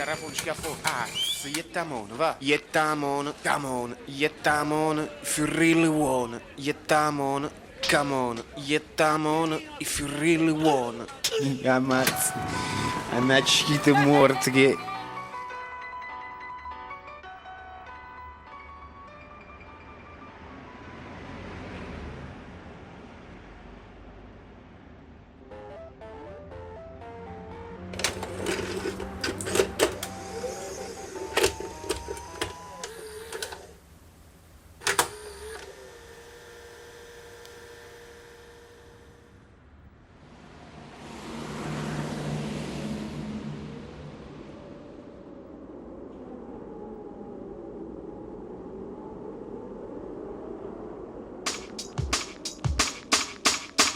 Karapunčka for ass, jettamon, va. Jettamon, come on, jettamon, if you really want. Jettamon, come on, jettamon, if you really want. Gamaz, она чьи-то мортги.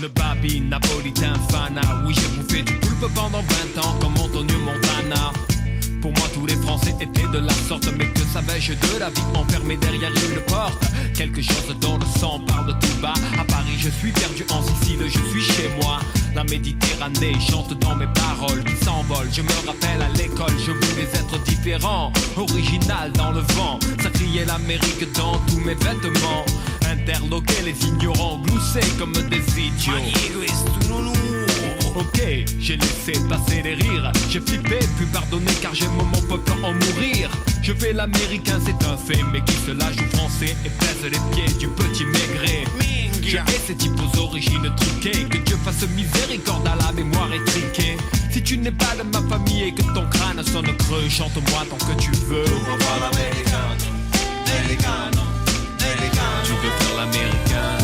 Le babi napolitain fana. Oui, j'ai bouffé du poulpe pendant 20 ans comme Antonio Montana. Pour moi tous les Français étaient de la sorte. Mais que savais-je de la vie enfermée derrière une porte? Quelque chose dans le sang parle de tout bas. À Paris je suis perdu, en Sicile je suis chez moi. La Méditerranée chante dans mes paroles qui s'envolent. Je me rappelle à l'école, je voulais être différent, original dans le vent. Ça criait l'Amérique dans tous mes vêtements. Interloquer les ignorants, glousser comme des idiots. Ok, j'ai laissé passer les rires. J'ai flippé, puis pardonné car j'aime mon peuple en mourir. Je fais l'américain, c'est un fait, mais qui se la joue français et pèse les pieds du petit maigret. Je hais ces types aux origines truquées. Que Dieu fasse miséricorde à la mémoire étriquée. Si tu n'es pas de ma famille et que ton crâne sonne creux, chante-moi tant que tu veux. Tu veux faire l'américain. Tu veux faire l'américain.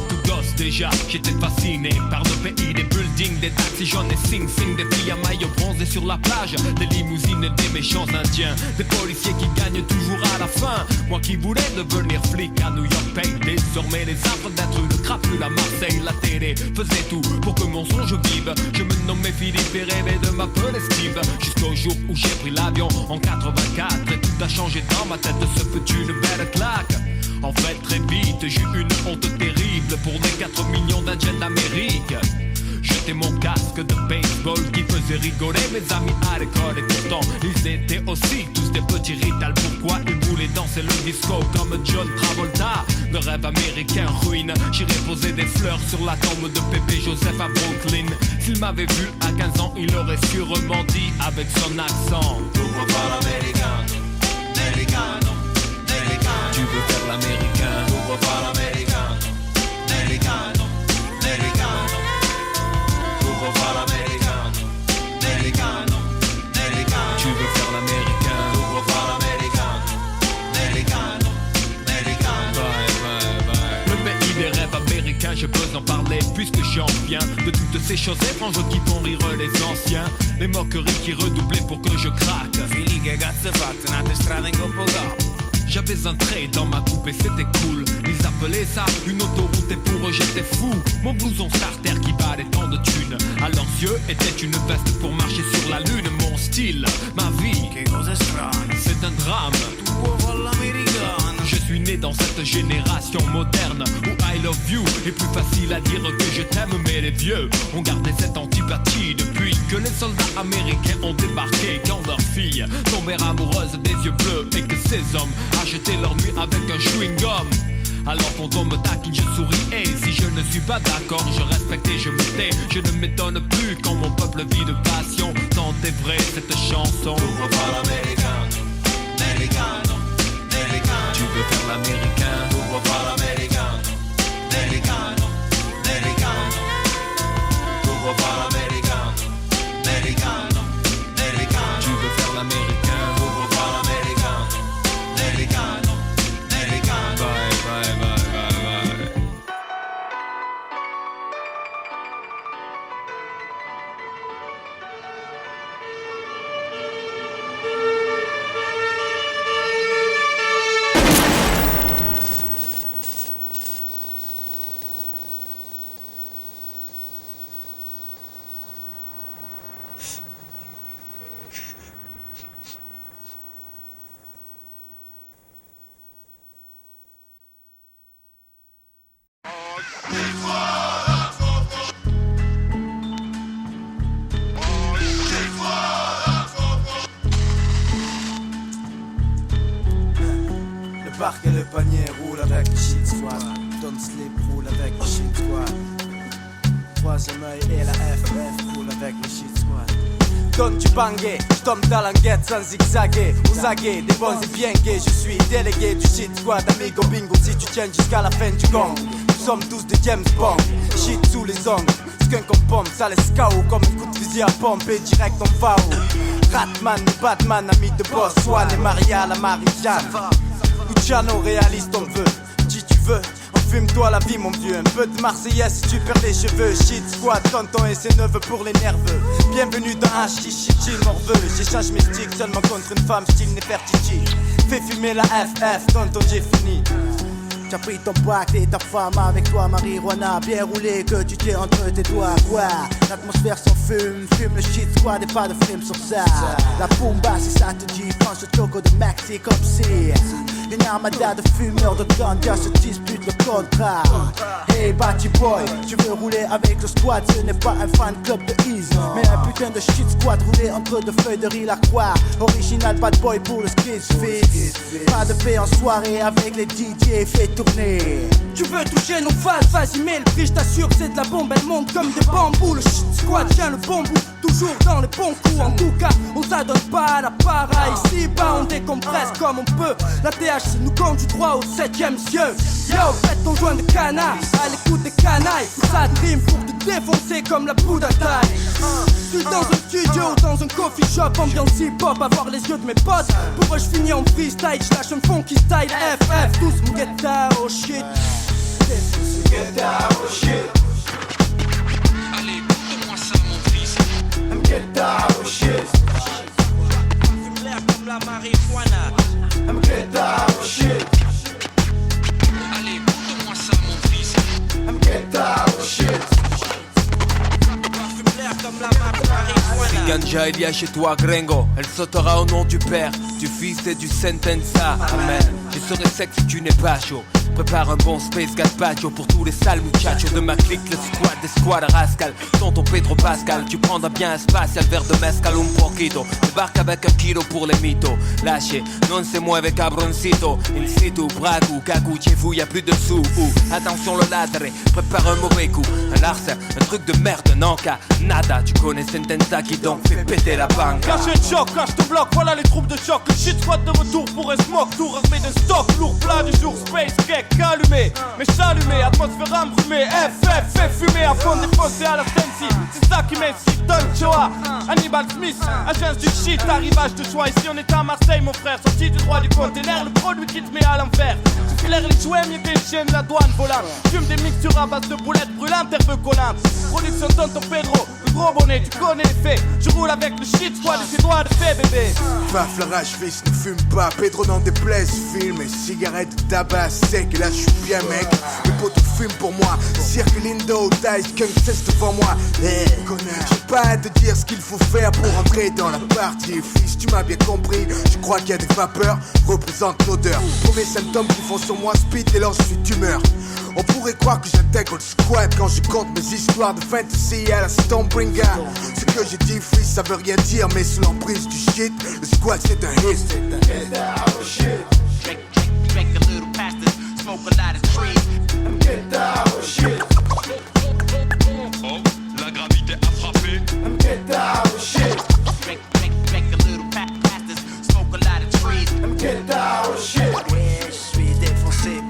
Tout gosse déjà, j'étais fasciné par le pays des buildings, des taxis jaunes et sing-sing, des filles à maillot bronzé sur la plage, des limousines, des méchants indiens, des policiers qui gagnent toujours à la fin. Moi qui voulais devenir flic à New York paye désormais les affres d'être une crapule à Marseille. La télé faisait tout pour que mon songe vive. Je me nommais Philippe et rêvais de m'appeler Steve. Jusqu'au jour où j'ai pris l'avion en 84 et tout a changé dans ma tête, ce fut une belle claque. En fait très vite j'ai eu une honte terrible pour les 4 millions d'Indiens d'Amérique. Jeter mon casque de baseball qui faisait rigoler mes amis à l'école. Et pourtant ils étaient aussi tous des petits ritals. Pourquoi ils voulaient danser le disco comme John Travolta? Le rêve américain ruine. J'irais poser des fleurs sur la tombe de Pépé Joseph à Brooklyn. S'il m'avait vu à 15 ans il aurait sûrement dit avec son accent: tu veux faire l'américain. Tu veux faire l'américain. Le pays des rêves américains, je peux en parler puisque j'en viens. De toutes ces choses étranges qui font rire les anciens. Les moqueries qui redoublaient pour que je craque. J'avais un trait dans ma coupe et c'était cool. Ils appelaient ça une autoroute et pour eux j'étais fou. Mon blouson starter qui valait tant de thunes, à leurs yeux était une veste pour marcher sur la lune. Mon style, ma vie, c'est un drame. Je suis né dans cette génération moderne où I love you est plus facile à dire que je t'aime. Mais les vieux ont gardé cette antipathie depuis que les soldats américains ont débarqué. Quand leurs filles tombèrent amoureuses des yeux bleus et que ces hommes achetaient leur nuit avec un chewing-gum. Alors quand on me taquine je souris et si je ne suis pas d'accord je respecte et je me tais. Je ne m'étonne plus quand mon peuple vit de passion. Tant est vrai cette chanson. Tu veux faire l'américain. Tu veux faire l'américain. Le parc et le panier roulent avec le shit squad. Don't Sleep roule avec le shit squad. Troisième œil et la FF roule avec le shit squad. Donne du bangé, j'tombe dans l'enquête sans zigzaguer. Aux aguets, des bons et bien gays. Je suis délégué du shit squad. Amigo bingo, si tu tiens jusqu'à la fin du gang. Nous sommes tous des James Bond. Shit sous les ongles. Skunk en pompe, ça laisse KO comme un coup de fusil à pompe. Et direct on va où Ratman, Batman, ami de Boss Swan et Maria la Marie-Jeanne. Luciano, réaliste on veut. Si tu veux, fume-toi la vie mon vieux. Un peu de Marseillaise si tu perds les cheveux. Shit squad, tonton et ses neveux pour les nerveux. Bienvenue dans un chichi morveux. J'échange mes sticks seulement contre une femme style Nefertiti. Fais fumer la FF, tonton j'ai fini. T'as pris ton pack et ta femme avec toi, marijuana bien roulé que tu t'es entre tes doigts. Quoi, l'atmosphère s'en fume, fume le shit squad et pas de film sur ça. La bomba si ça te dit, prends ce choco de Maxi comme si une armada de fumeurs de ganja se disputent le contrat. Hey Batty Boy, tu veux rouler avec le squad, ce n'est pas un fan club de Ease, mais un putain de shit squad roulé entre deux feuilles de riz la croix. Original bad boy pour le squeeze fit. Pas de paix en soirée avec les DJ, fait tourner. Tu veux toucher nos phases, vas-y mets le prix, je t'assure c'est de la bombe, elle monte comme des bambous. Le shit squad tient le bon bout, toujours dans les bons coups. En tout cas, on s'adonne pas à la para. Ici bas on décompresse comme on peut. La THC nous conduit droit au 7ème cieux. Yo, faites ton joint de canard, à l'écoute des canailles. Ça dream pour te défoncer comme la poudre à taille. Je suis dans un studio ou dans un coffee shop, ambiance hip-hop, avoir les yeux de mes potes. Pour eux je finis en freestyle, je lâche un funky style FF. Tous mon get down, oh shit. Get down, oh shit. Allez, donne-moi ça mon fils. Get down, oh shit. Fume l'air comme la marijuana. Get down, oh shit. Allez, donne-moi ça mon fils. Get down, oh shit. Fume l'air comme la marijuana. Ganja il y a chez toi Gringo, elle sautera au nom du Père, du Fils et du Sentenza. Amen. Je serai sec si tu n'es pas chaud. Prépare un bon space gazpacho pour tous les sales muchachos de ma clique, le squad des squads rascal. Tonton Pedro Pascal, tu prendras bien un spatial verre de mezcal un poquito. Débarque avec un kilo pour les mythos. Lâchez, non c'est moi avec cabroncito. In situ, bragu, cagou, chez vous y'a plus de sous. Attention le ladre, prépare un mauvais coup. Un larcin, un truc de merde, non cas, nada. Tu connais Sentenza qui donc fait péter la banque. Caché de choc, cache ton bloc, voilà les troupes de choc. Le shit squad de retour pour un smoke tour armé de stock. Lourd plat du jour, space cake, allumé. Mais j'allumé, atmosphère embrumée. FF, fait fumer à fond défoncé à la Sensi. C'est ça qui m'incite, Don Choa, Hannibal Smith, agence du shit, arrivage de choix. Ici on est à Marseille mon frère, sorti du droit du container. Le produit qui te met à l'enfer. Tu filaires les jouets, mieux que les chiens de la douane volante. Fume des mixtures à base de boulettes brûlantes, herbe collante. Production tonton Pedro, le gros bonnet, tu connais les faits. Je roule avec le shit squad et ses doigts de fée bébé. Paf la rage fils, ne fume pas. Pedro n'en déplaise, filme et cigarette, tabac sec. Et là je suis bien mec, les potes fument pour moi. Cirque Lindo, Dice, Kung cesse devant moi. J'ai pas à te dire ce qu'il faut faire pour entrer dans la partie. Fils, tu m'as bien compris, je crois qu'il y a des vapeurs, représente l'odeur. Premier symptômes qui font sur moi speed et alors je suis d'humeur. On pourrait croire que j'intègre le squad quand je compte mes histoires de fantasy à la Stonebringer. Ce que j'ai dit, fils, ça veut rien dire, mais sous l'emprise du shit, le squad c'est un hit. Get down, oh shit. Drink a little past this, smoke a lot of trees. Get down, oh shit. Oh, la gravité a frappé. Get down, oh shit. Drink a little past this, smoke a lot of trees. Get down, oh shit. Ouais, je suis défoncé.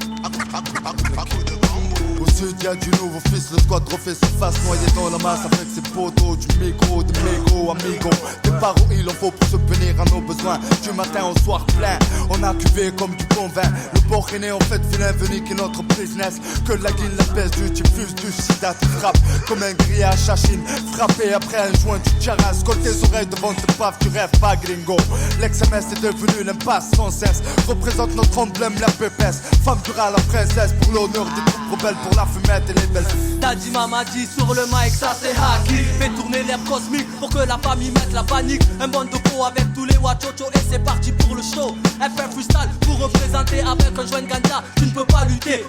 Au sud y'a du nouveau fils, le squad refait surface, noyé dans la masse avec ses poteaux, du micro, de mégo, amigo. Des barreaux il en faut pour subvenir à nos besoins. Du matin au soir plein, on a cuvé comme du bon vin. Le borné en fait vilain venu qui est notre business. Que la guine, la peste, du diffuse, du sida te frappe comme un grillage à Chine. Frappé après un joint du charas, colle tes oreilles devant tes paf, tu rêves pas gringo. L'ex-MS est devenu l'impasse sans cesse. Représente notre emblème, la pépesse. Femme durale, la princesse, pour l'honneur des troupes rebelles. pour la fumette et les belles. T'as dit maman dit sur le mic, ça c'est hacky. Fais tourner l'air cosmique pour que la famille mette la panique. Un bon de peau avec tous les wachocho et c'est parti pour le show. FR freestyle pour représenter avec un joint ganja. Tu ne peux pas lutter,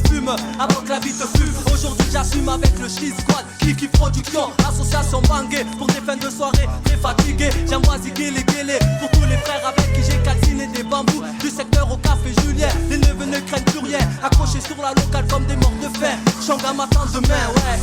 fume avant que la vie te fume. Aujourd'hui j'assume avec le Shit Squad, Kiki Production, association bangée. Pour des fins de soirée très fatigué, j'envoie ziguer les guélés pour tous les frères avec qui j'ai calciné des bambous. Du secteur au café Julien, les neveux ne craignent plus rien. Accrochés sur la locale comme des morts de faim. Changa m'attend demain, ouais.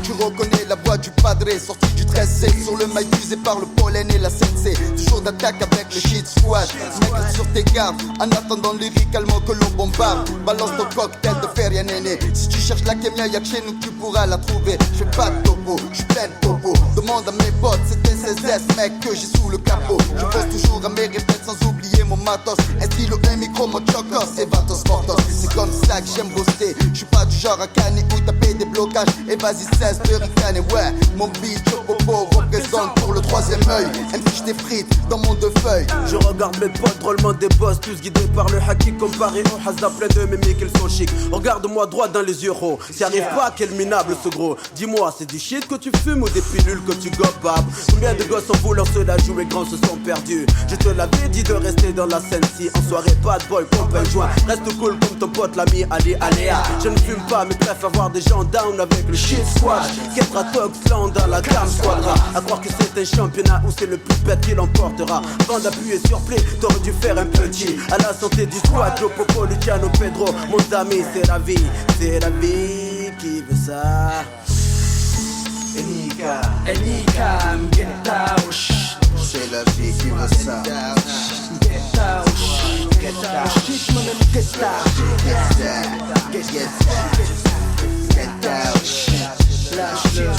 Tu reconnais la voix du padré, sorti du 13C. Sur le mail usé par le pollen et la sensei. Toujours d'attaque avec le Shit Squad. Mec sur tes gardes, en attendant lyricalement que l'on bombarde. Balance ton cocktail de fer, y'a néné. Si tu cherches la kémia, y'a que chez nous que tu pourras la trouver. J'fais pas de topo, j'suis plein de topo. Demande à mes potes, c'était CSS, mec, que j'ai sous le capot. Je pense toujours à mes répètes sans oublier mon matos. Un stylo, un micro, mon chocos et vatos mortos. C'est comme ça que j'aime bosser. J'suis pas du genre à canner ou taper des blocages. Et vas-y, cesse de ricaner, ouais. Mon beat, Chocopo, représente pour le troisième œil. Un fiche des frites dans mon deux feuilles. Je regarde mes potes, drôlement des boss, tous guidés par le haki comparé au Hazda, plein de mémés qu'ils sont chics. Regarde-moi droit dans les yeux, oh. S'y arrive pas, quel minable ce gros. Dis-moi, c'est du shit que tu fumes ou des pilules que tu gobes? Combien de gosses en voulant se la jouer grands se sont perdus? Je te l'avais dit de rester dans la scène si en soirée pas de boy, pompe un joint. Reste cool comme ton pote l'ami Ali Aléa. Je ne fume pas mais préfère voir des gens down avec le Shit Squad. Ketra Toxland dans la gamme Squadra. À croire que c'est un championnat où c'est le plus bête qui l'emportera. Avant d'appuyer sur play, t'aurais dû faire un petit. À la santé du squad, Joe Popo, Luciano, Pedro. Mon ami, c'est la vie qui veut ça. Enika, get out. C'est la vie qui veut ça. Get out. Shit, man, get out. Get out. Lâche le.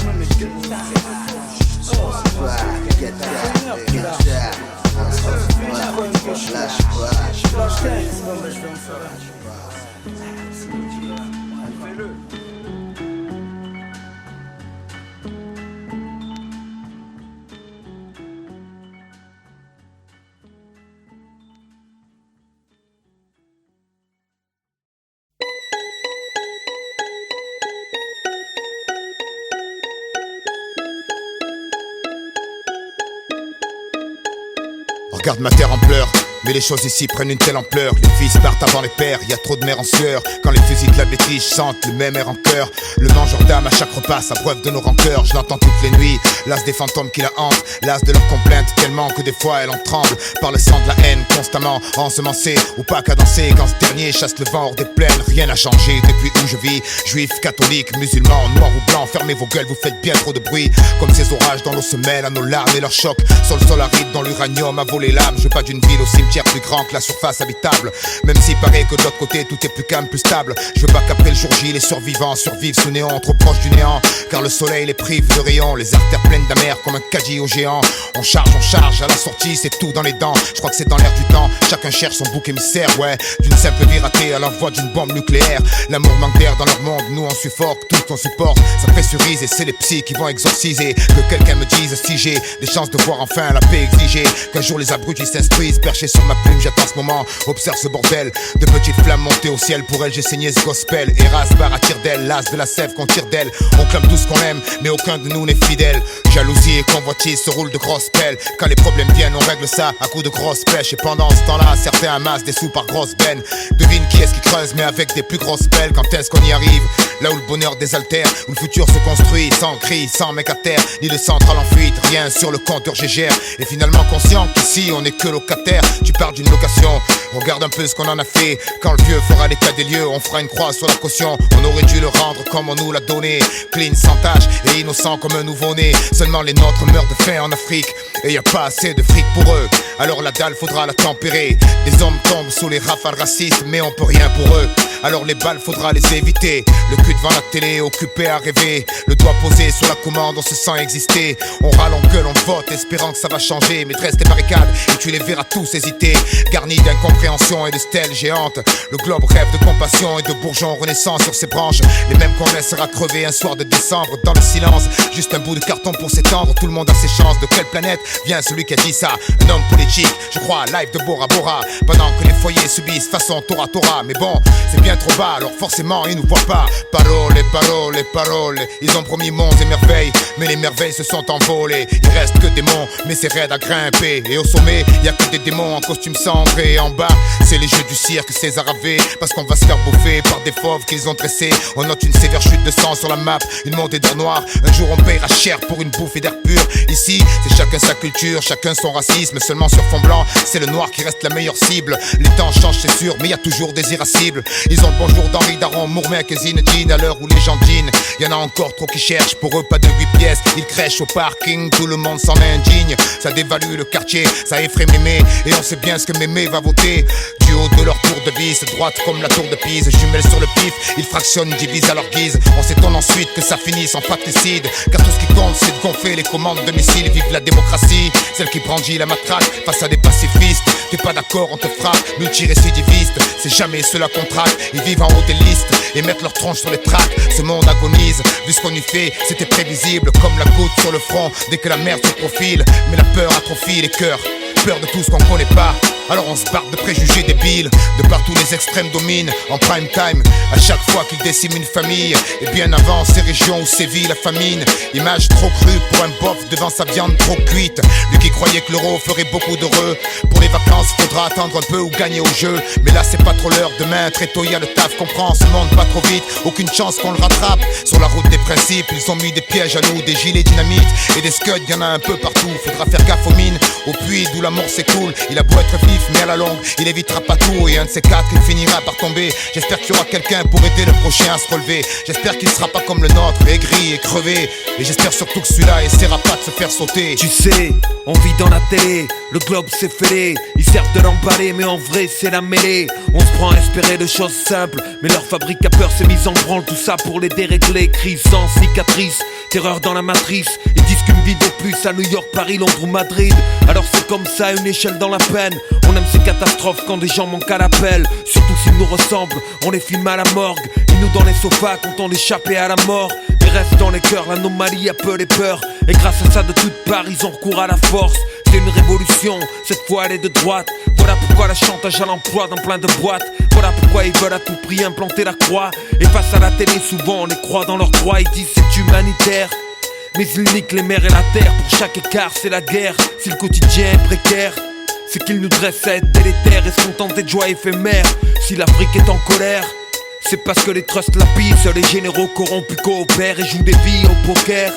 Regarde ma terre en pleurs, mais les choses ici prennent une telle ampleur. Les fils partent avant les pères, y a trop de mères en sueur. Quand les fusils de la bêtise sentent le même air en cœur. Le mangeur d'âme à chaque repas s'abreuve de nos rancœurs. Je l'entends toutes les nuits, l'as des fantômes qui la hantent. L'as de leurs complaintes tellement que des fois elle en tremble. Par le sang de la haine constamment ensemencé. Ou pas qu'à danser quand ce dernier chasse le vent hors des plaines. Rien n'a changé depuis où je vis. Juifs, catholiques, musulmans, noirs ou blancs. Fermez vos gueules, vous faites bien trop de bruit. Comme ces orages dans l'eau se mêlent à nos larmes et leurs chocs. Sur le sol aride dans l'uranium a volé l'âme. Je veux pas d'une ville au cimetière plus grand que la surface habitable. Même s'il paraît que de l'autre côté tout est plus calme, plus stable. Je veux pas qu'après le jour J les survivants survivent sous néant, trop proche du néant. Car le soleil les prive de rayons. Les artères pleines d'amers comme un caddie au géant. On charge, à la sortie c'est tout dans les dents. Je crois que c'est dans l'air du temps. Chacun cherche son bouc émissaire, ouais. D'une simple vie ratée à l'envoi d'une bombe nucléaire. L'amour manque d'air dans leur monde, nous on suffoque, tout on supporte. Ça pressurise et c'est les psys qui vont exorciser. Que quelqu'un me dise si j'ai des chances de voir enfin la paix exigée. Qu'un jour les abrutis s'instruisent, perchés sur ma plume, j'attends ce moment. Observe ce bordel, de petites flammes montées au ciel. Pour elle j'ai saigné ce gospel. Eras barre à tire d'elle, l'as de la sève qu'on tire d'elle. On clame tout ce qu'on aime, mais aucun de nous n'est fidèle. Jalousie et convoitise se roulent de grosses pelles. Quand les problèmes viennent, on règle ça à coups de grosses pêches. Et pendant ce temps-là, certains amassent des sous par grosses bennes. Devine qui est-ce qui creuse, mais avec des plus grosses pelles. Quand est-ce qu'on y arrive? Là où le bonheur désaltère, où le futur se construit, sans cri, sans mec à terre, ni de centrale en fuite, rien sur le compteur GGR. Et finalement conscient qu'ici on n'est que locataire. Tu parles d'une location, regarde un peu ce qu'on en a fait. Quand le vieux fera l'état des lieux, on fera une croix sur la caution. On aurait dû le rendre comme on nous l'a donné, clean, sans tache et innocent comme un nouveau-né. Seulement les nôtres meurent de faim en Afrique, et y a pas assez de fric pour eux. Alors la dalle faudra la tempérer. Des hommes tombent sous les rafales racistes, mais on peut rien pour eux. Alors les balles faudra les éviter. Le cul devant la télé, occupé à rêver. Le doigt posé sur la commande, on se sent exister. On râle, on gueule, on vote, espérant que ça va changer. Mais dresse des barricades et tu les verras tous hésiter. Garnis d'incompréhension d'incompréhension et de stèles géantes. Le globe rêve de compassion et de bourgeons renaissant sur ses branches. Les mêmes qu'on laissera crever un soir de décembre dans le silence. Juste un bout de carton pour s'étendre, tout le monde a ses chances. De quelle planète vient celui qui a dit ça? Un homme politique, je crois à live de Bora Bora. Pendant que les foyers subissent façon Tora Tora. Mais bon, c'est bien trop bas, alors forcément ils nous voient pas. Parole, parole, parole. Ils ont promis monts et merveilles, mais les merveilles se sont envolées. Il reste que des monts, mais c'est raide à grimper. Et au sommet, y a que des démons en costume cendre. Et en bas, c'est les jeux du cirque César Ave. Parce qu'on va se faire bouffer par des fauves qu'ils ont dressés. On note une sévère chute de sang sur la map, une montée d'air noir. Un jour on paiera cher pour une bouffée d'air pur. Ici, c'est chacun sa culture, chacun son racisme. Seulement sur fond blanc, c'est le noir qui reste la meilleure cible. Les temps changent c'est sûr, mais y a toujours des irascibles. Ils ont le bonjour d'Henri Daron, Mourmec et Zinedine. À l'heure où les gens dînent, y en a encore trop qui cherchent. Pour eux pas de 8 pièces, ils crèchent au parking. Tout le monde s'en indigne, ça dévalue le quartier, ça effraie Mémé. Et on sait bien ce que Mémé va voter. Du haut de leur tour de vis, droite comme la tour de Pise. Jumelles sur le pif, ils fractionnent, divisent à leur guise. On s'étonne ensuite que ça finisse en fratricide. Car tout ce qui compte c'est de gonfler les commandes de missiles. Vive la démocratie, celle qui brandit la matraque face à des pacifistes. T'es pas d'accord, on te frappe, multirécidiviste. C'est jamais ceux-là qu'on traque, ils vivent en haut des listes et mettent leur tronche sur les tracks. Ce monde agonise, vu ce qu'on y fait, c'était prévisible. Comme la goutte sur le front, dès que la merde se profile. Mais la peur atrophie les cœurs, peur de tout ce qu'on connaît pas. Alors on se barre de préjugés débiles. De partout les extrêmes dominent en prime time. À chaque fois qu'ils déciment une famille. Et bien avant ces régions où sévit la famine. Image trop crue pour un bof devant sa viande trop cuite. Lui qui croyait que l'euro ferait beaucoup d'heureux. Pour les vacances faudra attendre un peu ou gagner au jeu. Mais là c'est pas trop l'heure, demain très tôt y'a le taf. Comprends ce monde pas trop vite, aucune chance qu'on le rattrape. Sur la route des principes ils ont mis des pièges à nous. Des gilets dynamite et des scuds, y'en a un peu partout. Faudra faire gaffe aux mines, au puits d'où la mort s'écoule. Il a beau être vif mais à la longue il évitera pas tout. Et un de ces quatre il finira par tomber. J'espère qu'il y aura quelqu'un pour aider le prochain à se relever. J'espère qu'il sera pas comme le nôtre, aigri et crevé. Et j'espère surtout que celui-là essaiera pas de se faire sauter. Tu sais, on vit dans la télé, le globe s'est fêlé. Ils servent de l'emballer mais en vrai c'est la mêlée. On se prend à espérer de choses simples, mais leur fabrique à peur s'est mise en branle. Tout ça pour les dérégler, crise sans cicatrice. Terreur dans la matrice, ils disent qu'une vie de plus à New York, Paris, Londres ou Madrid. Alors c'est comme ça, une échelle dans la peine. On aime ces catastrophes quand des gens manquent à l'appel. Surtout s'ils nous ressemblent, on les filme à la morgue. Ils nous dans les sofas quand on échappait à la mort. Mais reste dans les cœurs, l'anomalie appelle peur. Et grâce à ça de toutes parts, ils ont recours à la force. C'est une révolution, cette fois elle est de droite. Voilà pourquoi la chantage à l'emploi dans plein de boîtes. Voilà pourquoi ils veulent à tout prix implanter la croix. Et face à la télé souvent on les croit dans leurs droits. Ils disent c'est humanitaire, mais ils niquent les mers et la terre. Pour chaque écart c'est la guerre. Si le quotidien est précaire, c'est qu'ils nous dressent à être délétères et se contenter de joie éphémère. Si l'Afrique est en colère, c'est parce que les trusts la pissent. Les généraux corrompus coopèrent et jouent des vies au poker.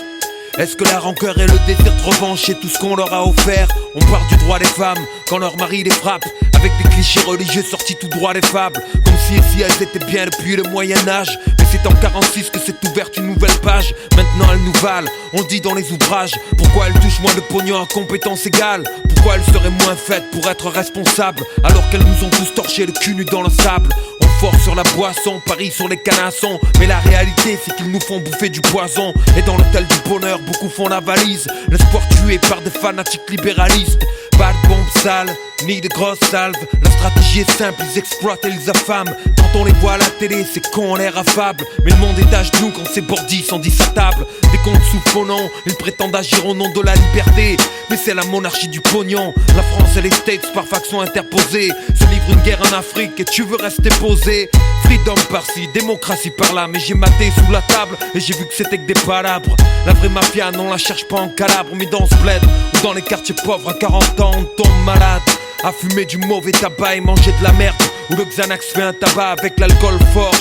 Est-ce que la rancœur et le désir de revanche est tout ce qu'on leur a offert? On parle du droit des femmes quand leur mari les frappe, avec des clichés religieux sortis tout droit des fables. Comme si elles étaient bien depuis le Moyen-Âge. Mais c'est en 46 que s'est ouverte une nouvelle page. Maintenant elles nous valent, on dit dans les ouvrages. Pourquoi elles touchent moins de pognon à compétences égales? Pourquoi elles seraient moins faites pour être responsables, alors qu'elles nous ont tous torché le cul nu dans le sable? Fort sur la boisson, parie sur les canassons. Mais la réalité c'est qu'ils nous font bouffer du poison. Et dans l'hôtel du bonheur, beaucoup font la valise. L'espoir tué par des fanatiques libéralistes. Pas de bombes sales, ni de grosses salves. La stratégie est simple, ils exploitent et ils affament. Quand on les voit à la télé, c'est con, on l'air affable. Mais le monde est à genoux quand ces bordis sont dits à table. Des comptes sous faux nom, ils prétendent agir au nom de la liberté. Mais c'est la monarchie du pognon. La France et les States par faction interposée se livrent une guerre en Afrique et tu veux rester posé. Freedom par-ci, démocratie par-là. Mais j'ai maté sous la table et j'ai vu que c'était que des palabres. La vraie mafia, non la cherche pas en Calabre, mais dans ce bled ou dans les quartiers pauvres. À 40 ans on tombe malade, à fumer du mauvais tabac et manger de la merde, où le Xanax fait un tabac avec l'alcool fort.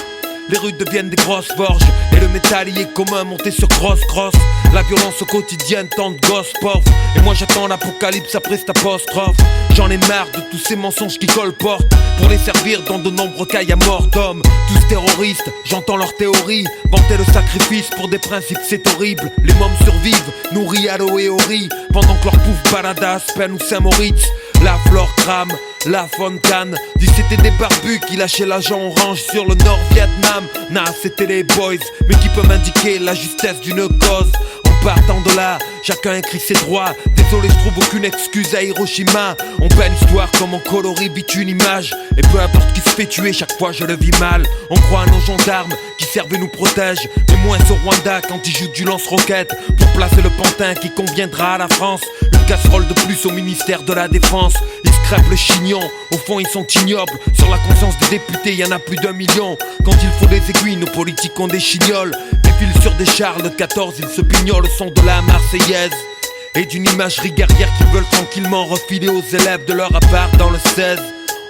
Les rues deviennent des grosses forges et le métal y est commun monté sur cross. La violence au quotidien tant de gosses pauvres. Et moi j'attends l'apocalypse après cette apostrophe. J'en ai marre de tous ces mensonges qui colportent pour les servir dans de nombreux cas y'a mort d'hommes. Tous terroristes, j'entends leurs théories, vanter le sacrifice pour des principes c'est horrible. Les mômes survivent, nourris à l'eau et au riz, pendant que leur pouf balade à Aspen ou Saint-Moritz. La flore crame, la faune canne. Dis c'était des barbus qui lâchaient l'agent orange sur le Nord-Vietnam. Nah c'était les boys, mais qui peut m'indiquer la justesse d'une cause? En partant de là, chacun écrit ses droits. Désolé, je trouve aucune excuse à Hiroshima. On peint l'histoire comme on colorie vite une image. Et peu importe qui se fait tuer, chaque fois je le vis mal. On croit à nos gendarmes qui servent et nous protègent, mais moins au Rwanda quand ils jouent du lance-roquette pour placer le pantin qui conviendra à la France. Une casserole de plus au ministère de la Défense. Ils se crêpent le chignon, au fond ils sont ignobles. Sur la conscience des députés, y en a plus d'1 million. Quand il faut des aiguilles, nos politiques ont des chignoles. Défilent sur des chars de 14, ils se pignolent au son de la Marseillaise et d'une imagerie guerrière qu'ils veulent tranquillement refiler aux élèves de leur appart dans le 16.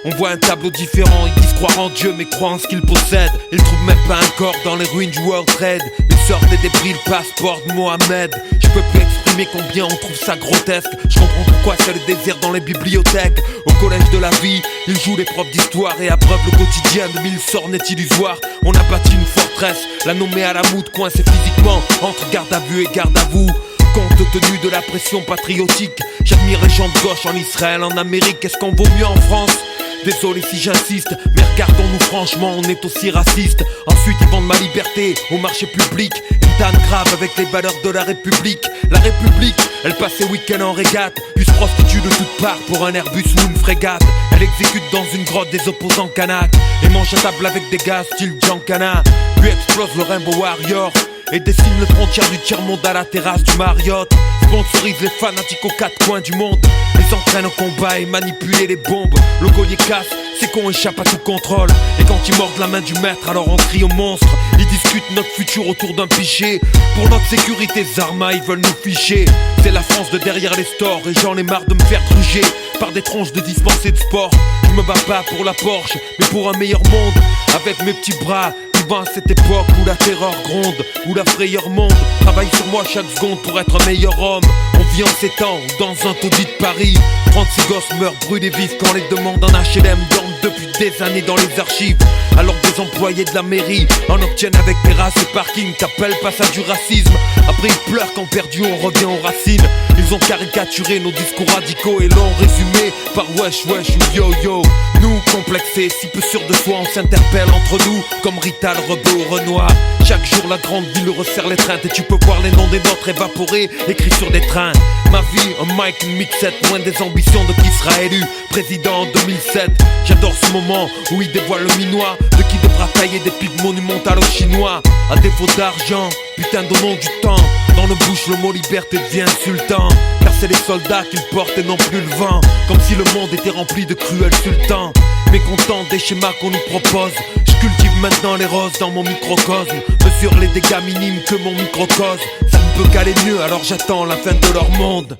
On voit un tableau différent, ils disent croire en Dieu mais croient en ce qu'ils possèdent. Ils trouvent même pas un corps dans les ruines du World Trade. Ils sortent des débris, le passeport de Mohamed. Je peux plus exprimer combien on trouve ça grotesque. Je comprends pourquoi c'est le désert dans les bibliothèques. Au collège de la vie, ils jouent les profs d'histoire et abreuvent le quotidien de 1000 sornettes illusoires. On a bâti une forteresse, la nommée Alamout, coincée physiquement entre garde à vue et garde à vous. Compte tenu de la pression patriotique, j'admire les gens de gauche en Israël, en Amérique. Est-ce qu'on vaut mieux en France ? Désolé si j'insiste, mais regardons-nous franchement, on est aussi raciste. Ensuite ils vendent ma liberté au marché public. Une tanne grave avec les valeurs de la République. La République, elle passe ses week-ends en régate, puis se prostitue de toutes parts pour un Airbus ou une frégate. Elle exécute dans une grotte des opposants kanak et mange à table avec des gars style Giancana. Puis explose le Rainbow Warrior et dessine les frontières du tiers-monde à la terrasse du Marriott. Sponsorise les fanatiques aux 4 coins du monde, les entraîne au combat et manipuler les bombes. Le collier casse, c'est qu'on échappe à tout contrôle. Et quand ils mordent la main du maître, alors on crie au monstre. Ils discutent notre futur autour d'un pichet. Pour notre sécurité, Zarma, ils veulent nous ficher. C'est la France de derrière les stores et j'en ai marre de me faire truger par des tronches de dispensés de sport. Je me bats pas pour la Porsche, mais pour un meilleur monde. Avec mes petits bras, à cette époque où la terreur gronde, où la frayeur monte. Travaille sur moi chaque seconde pour être un meilleur homme. On vit en ces temps où dans un taudis de Paris 36 gosses meurent brûlés vifs quand les demandes en HLM dorment depuis des années dans les archives. Alors des employés de la mairie en obtiennent avec terrasse et parking. T'appelles pas ça du racisme. Après ils pleurent quand perdu on revient aux racines. Ils ont caricaturé nos discours radicaux et l'ont résumé par wesh wesh ou yo yo. Nous complexés, si peu sûrs de soi, on s'interpelle entre nous comme Rita le rebeu au Renoir. Chaque jour la grande ville resserre l'étreinte et tu peux voir les noms des nôtres évaporés écrits sur des trains. Ma vie, un mic, une mixette, loin des ambitions de qui sera élu président en 2007. J'adore ce moment où il dévoile le minois de qui devra tailler des pipes monumentales aux Chinois. À défaut d'argent, putain donnons du temps. Dans le bouche le mot liberté devient insultant, car c'est les soldats qui le portent et non plus le vent. Comme si le monde était rempli de cruels sultans. Mécontent des schémas qu'on nous propose, je cultive maintenant les roses dans mon microcosme. Mesure les dégâts minimes que mon microcosme. Ça ne peut qu'aller mieux, alors j'attends la fin de leur monde.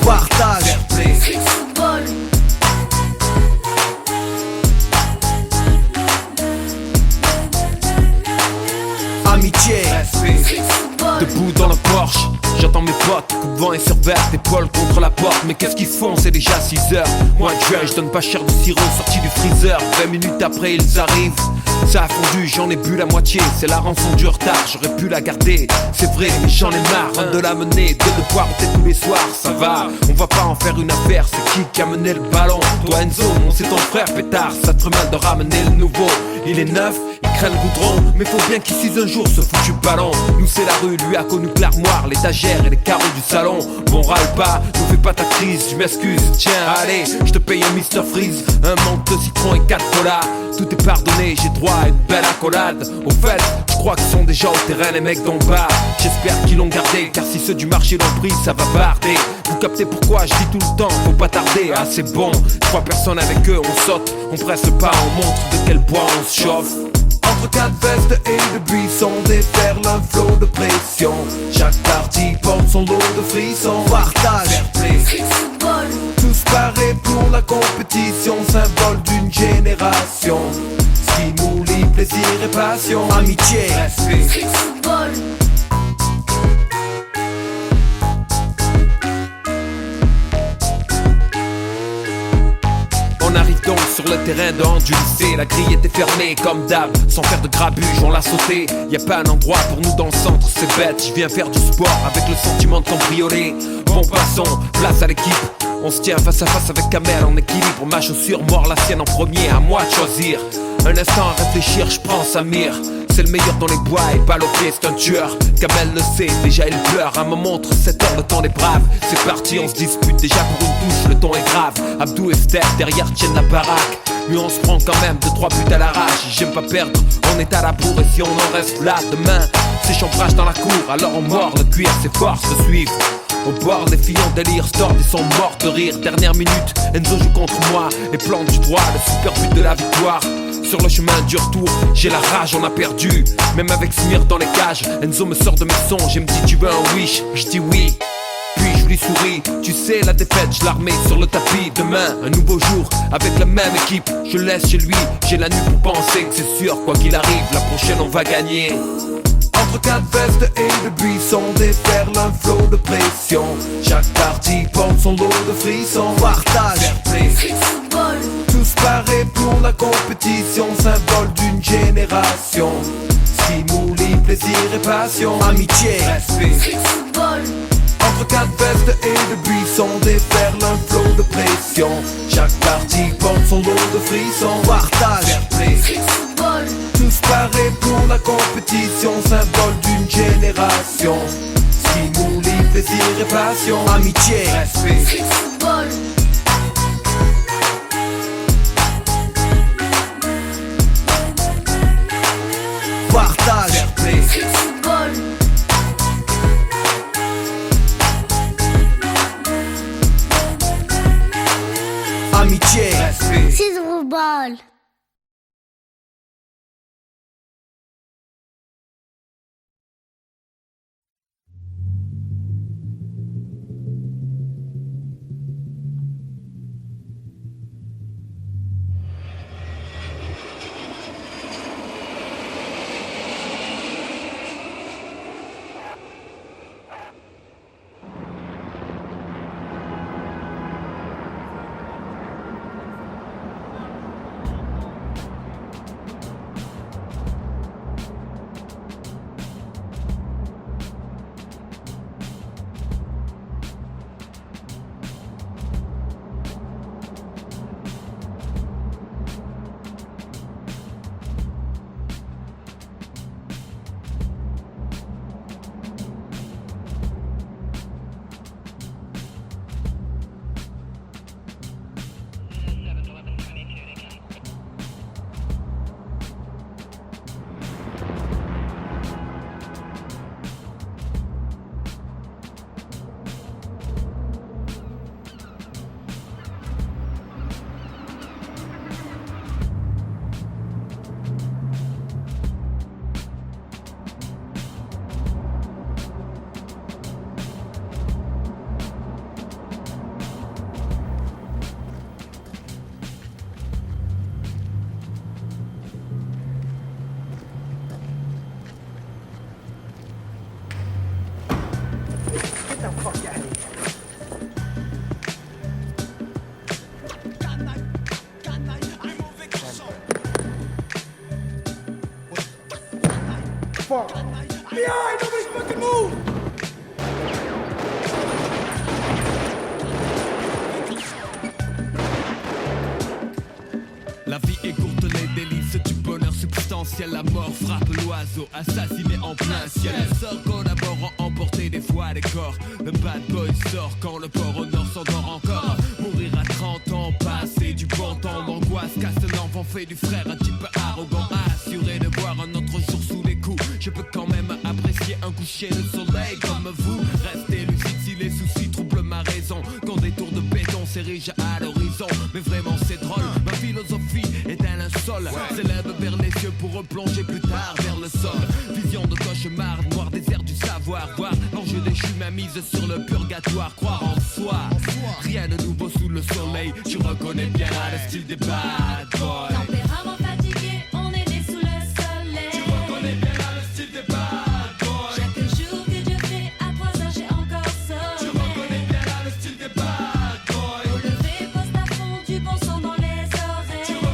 Partage, fair play, football, amitié, respect, football, Debout dans le Porsche, j'entends mes potes, coup de vent et surverte, épaule contre la porte. Mais qu'est-ce qu'ils font, c'est déjà 6h. Moi je donne pas cher de sirop sorti du freezer. 20 minutes après ils arrivent, ça a fondu, j'en ai bu la moitié. C'est la rançon du retard, j'aurais pu la garder. C'est vrai, mais j'en ai marre de la mener. De devoir monter tous les soirs, ça va. On va pas en faire une affaire, c'est qui a mené le ballon? Toi Enzo, non c'est ton frère pétard. Ça te ferait mal de ramener le nouveau. Il est neuf, il craint le goudron, mais faut bien qu'il cise un jour ce foutu ballon. Nous c'est la rue, lui a connu que l'armoire, l'étagère et les carreaux du salon. Bon râle pas, ne fais pas ta crise, je m'excuse. Tiens allez, je te paye un Mr Freeze, un manque de citron et 4 colas. Tout est pardonné, j'ai droit à une belle accolade. Au fait, je crois qu'ils sont déjà au terrain les mecs d'en bas. J'espère qu'ils l'ont gardé, car si ceux du marché l'ont pris, ça va barder. Vous captez pourquoi je dis tout le temps, faut pas tarder. Ah c'est bon, 3 personnes avec eux, on saute, on presse pas, on montre de quel bois on se chauffe. Entre 4 vestes et de buissons, déferle un flot de pression. Chaque partie porte son lot de frissons. partage, Fair play, football, tous parés pour la compétition, symbole d'une génération. Ce qui nous lie, plaisir et passion. amitié, Respect, football, on arrive donc sur le terrain de hand du lycée. La grille était fermée comme d'hab, sans faire de grabuge, on l'a sauté. Y a pas un endroit pour nous dans le centre, c'est bête. Je viens faire du sport avec le sentiment de cambrioler. Bon passons, place à l'équipe. On se tient face à face avec Kamel en équilibre. Ma chaussure mord la sienne en premier, à moi de choisir. Un instant à réfléchir, je prends Samir. C'est le meilleur dans les bois et balle au pied, c'est un tueur. Kamel le sait, déjà il pleure. À me montre 7 heures, le temps des braves. C'est parti, on se dispute déjà pour une touche, le ton est grave. Abdou et Steph derrière tiennent la baraque. Mais on se prend quand même 2-3 buts à l'arrache. J'aime pas perdre, on est à la bourre. Et si on en reste là demain, c'est chambrage dans la cour. Alors on mord le cuir, c'est force de suivre. Au bord, les filles en délire, Stord, ils sont morts de rire. Dernière minute, Enzo joue contre moi et plante du droit, le super but de la victoire. Sur le chemin du retour, j'ai la rage, on a perdu. Même avec Smir dans les cages, Enzo me sort de mes songes et me dit tu veux un wish, je dis oui. Puis je lui souris, tu sais la défaite, je la remets sur le tapis. Demain, un nouveau jour, avec la même équipe. Je laisse chez lui, j'ai la nuit pour penser que c'est sûr, quoi qu'il arrive, la prochaine on va gagner. Entre 4 vestes et de buissons, déferle un flot de pression. Chaque partie porte son lot de frissons. Partage, fair play, tous parés pour la compétition, symbole d'une génération. Stimuli, plaisir et passion, amitié, respect. Entre 4 vestes et de buissons, déferle un flot de pression. Chaque partie porte son lot de frissons. Partage, fair play, tous parés pour la compétition, symbole d'une génération. Stimuli, plaisir et passion, amitié, respect. Partage, fair play. Amitié, respect. C'est drôle. Fuck. Behind, nobody's fucking move! La vie est courte, les délices du bonheur substantiel. La mort frappe l'oiseau, assassiné en plein ciel. Les sorts collaborant, emporter des fois des corps. Le bad boy sort quand le port au nord s'endort encore. Mourir à 30 ans, passer du bon temps d'angoisse. Casse un enfant fait du frère, un type arrogant. Assuré de voir un autre jour sous les coups. Je peux quand même apprécier un coucher de soleil comme vous. Restez lucide si les soucis troublent ma raison. Quand des tours de béton s'érigent à l'horizon. Mais vraiment c'est drôle, ma philosophie est un linceul. S'élève vers les cieux pour replonger plus tard vers le sol. Vision de cauchemar, noir désert du savoir. Voir l'enjeu déchu, ma mise sur le purgatoire. Croire en soi, rien de nouveau sous le soleil. Tu reconnais bien le style des bad boys. Tempérament fatigué, on est né sous le soleil. Tu reconnais bien le style des bad boys. Chaque jour que Dieu fait, à 3 heures j'ai encore sommeil. Tu reconnais bien le style des bad boys. Au lever, poste à fond, du bon sang dans les oreilles.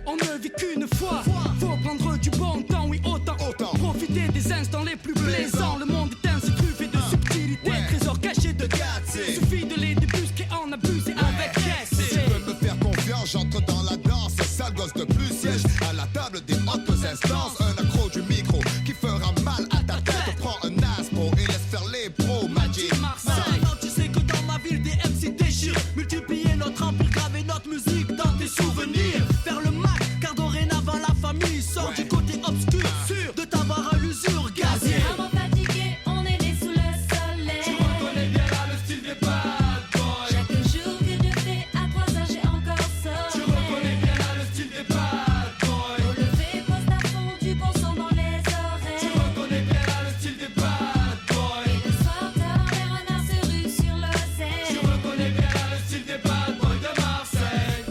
On ne vit qu'une fois, faut prendre du bon temps, oui autant. Profiter des instants les plus plaisants. Le monde est ainsi truffé de subtilité, trésors cachés de gâteaux. Suffit de les débusquer, en abuser avec caisse. Si tu veux me faire confiance, j'entre dans la danse. Sale gosse de plus, siège à la table des hautes instances. Un accro du micro qui fera mal à ta tête. Prends un aspo et laisse faire les pros. Magic Maintenant tu sais que dans ma ville des MC déchirent. Multiplier notre empire, graver notre musique dans tes souvenirs. Faire le max, car dorénavant la famille sort du côté obscur. Sûr de t'avoir à l'usure gazier. Vraiment fatigué, on est né sous le soleil. Tu reconnais bien là le style des bad boys. Chaque jour que je fais à 3 heures, j'ai encore sommeil. Tu reconnais bien là le style des bad boys. Au lever, poste à fond, du bon son dans les oreilles. Tu reconnais bien là le style des bad boys. Et le soir tard, les renards se ruent sur l'oseille. Tu reconnais bien là le style des bad boys de Marseille.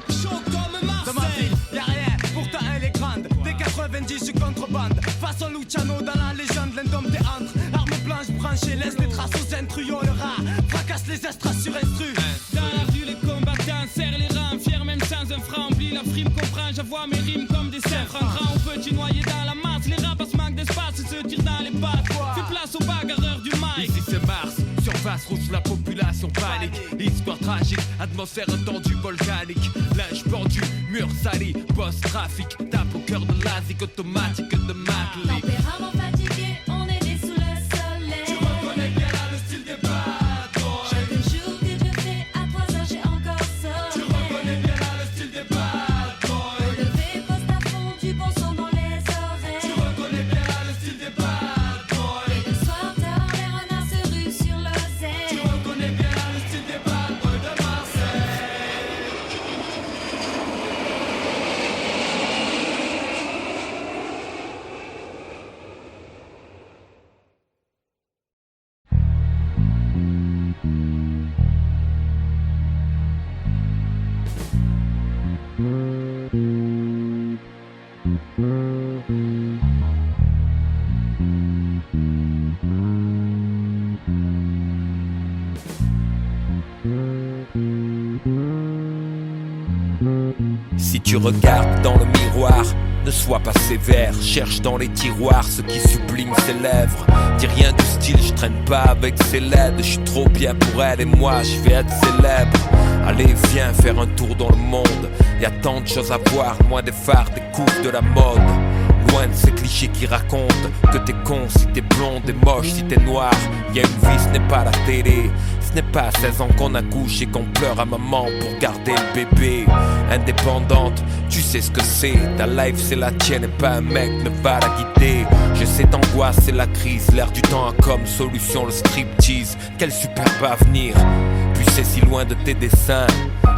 Chaud comme Marseille. Dans ma ville, y'a rien, pourtant elle est grande. Dès 90, je contrebande. Façon Luciano dans la légende, l'indomptéantre. Arme blanche branchée, laisse des traces aux intrus. Yo, le rat fracasse les estras sur instru. Dans la rue, les combattants serrent les rangs, fiers même sans un franc. Oublie la frime, comprends, j'avoue mes rimes comme des cerfs. En grand ou petit noyé dans la masse, les rapaces manquent d'espace et se tirent dans les pattes. Fais place aux bagarreurs du mic. Ici c'est Mars, surface rouge, la population panique. Histoire tragique, atmosphère tendue, volcanique. Linge pendu, mur sali, post-trafic. Tape au cœur de l'asique automatique de Matlick. Tempérament fatigué, on est né sous le soleil. Tu reconnais bien là le style des bad boys. Chaque jour que je fais à 3 heures, j'ai encore sommeil. Tu reconnais bien là le style des bad boys. Au lever, poste à fond, du bon son dans les oreilles. Tu reconnais bien là le style des bad boys. Et le soir tard, les renards se ruent sur l'oseille. Tu reconnais bien là le style des bad boys de Marseille. Si tu regardes dans le miroir, ne sois pas sévère. Cherche dans les tiroirs ce qui sublime ses lèvres. Dis rien du style, je traîne pas avec ses laides. Je suis trop bien pour elle et moi je vais être célèbre. Allez viens faire un tour dans le monde. Y a tant de choses à voir, loin des phares, des coups de la mode. Loin de ces clichés qui racontent que t'es con si t'es blonde et moche si t'es noir. Y'a une vie, ce n'est pas la télé. Ce n'est pas à 16 ans qu'on accouche et qu'on pleure à maman pour garder le bébé. Indépendante, tu sais ce que c'est. Ta life c'est la tienne et pas un mec ne va la guider. Je sais t'angoisse, c'est la crise. L'air du temps a comme solution le striptease. Quel superbe avenir. Puis c'est si loin de tes dessins.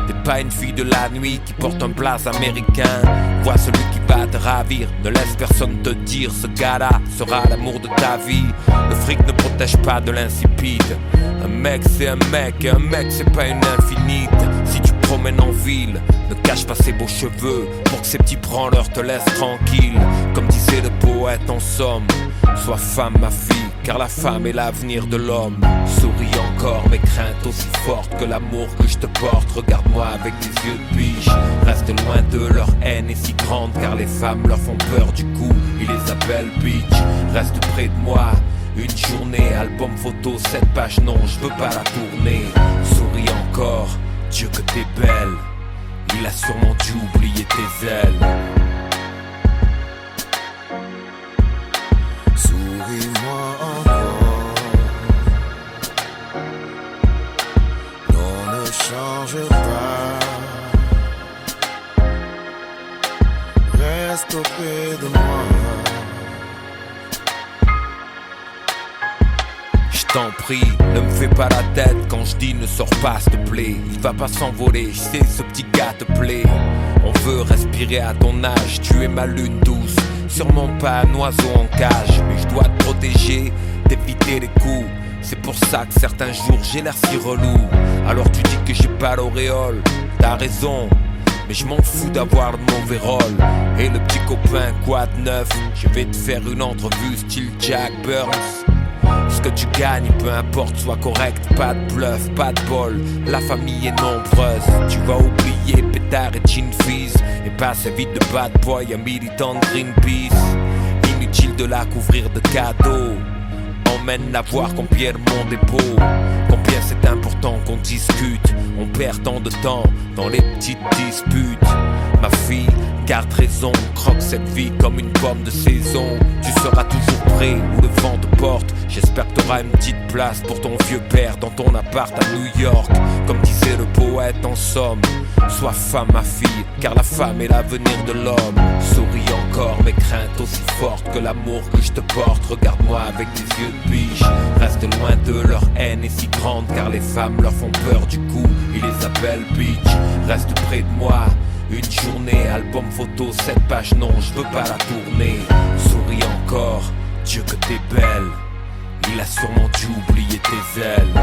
T'es pas une fille de la nuit qui porte un blaze américain. Vois celui qui va te ravir. Ne laisse personne te dire ce gars-là sera l'amour de ta vie. Le fric ne protège pas de l'insipide. Un mec c'est un mec et un mec c'est pas une infinite. Si tu promènes en ville, ne cache pas ses beaux cheveux pour que ces petits branleurs te laissent tranquille. Comme disait le poète en somme, sois femme ma fille, car la femme est l'avenir de l'homme. Souris encore, mes craintes aussi fortes que l'amour que je te porte. Regarde-moi avec tes yeux de biche. Reste loin de leur haine est si grande, car les femmes leur font peur du coup, ils les appellent bitch. Reste près de moi, une journée, album photo, 7 pages, non, je veux pas la tourner. Souris encore, Dieu que t'es belle, il a sûrement dû oublier tes ailes. Souris-moi encore, non ne change pas, reste auprès de moi. t'en prie, ne me fais pas la tête quand je dis ne sors pas s'il te plaît. Il va pas s'envoler, je sais ce petit gars te plaît. On veut respirer à ton âge, tu es ma lune douce. Sûrement pas un oiseau en cage, mais je dois te protéger, d'éviter les coups. C'est pour ça que certains jours j'ai l'air si relou. Alors tu dis que j'ai pas l'auréole, t'as raison, mais je m'en fous d'avoir le mauvais rôle. Et le petit copain, quoi de neuf? Je vais te faire une entrevue style Jack Burns. Ce que tu gagnes, peu importe, soit correct. Pas de bluff, pas de bol, la famille est nombreuse. Tu vas oublier pétard et gin fizz, et passer vite de bad boy à militant de Greenpeace. Inutile de la couvrir de cadeaux, emmène-la voir combien le monde est beau. Combien c'est important qu'on discute. On perd tant de temps dans les petites disputes. Ma fille, garde raison, croque cette vie comme une pomme de saison. Tu seras toujours prêt où le vent te porte. J'espère que t'auras une petite place pour ton vieux père dans ton appart à New York. Comme disait le poète en somme, sois femme ma fille, car la femme est l'avenir de l'homme. Souris encore, mes craintes aussi fortes que l'amour que je te porte. Regarde-moi avec tes yeux de biche. Reste loin de leur haine est si grande, car les femmes leur font peur du coup. Ils les appellent bitch. Reste près de moi. Une journée, album photo, 7 pages, non, je veux pas la tourner. Souris encore, Dieu que t'es belle. Il a sûrement dû oublier tes ailes.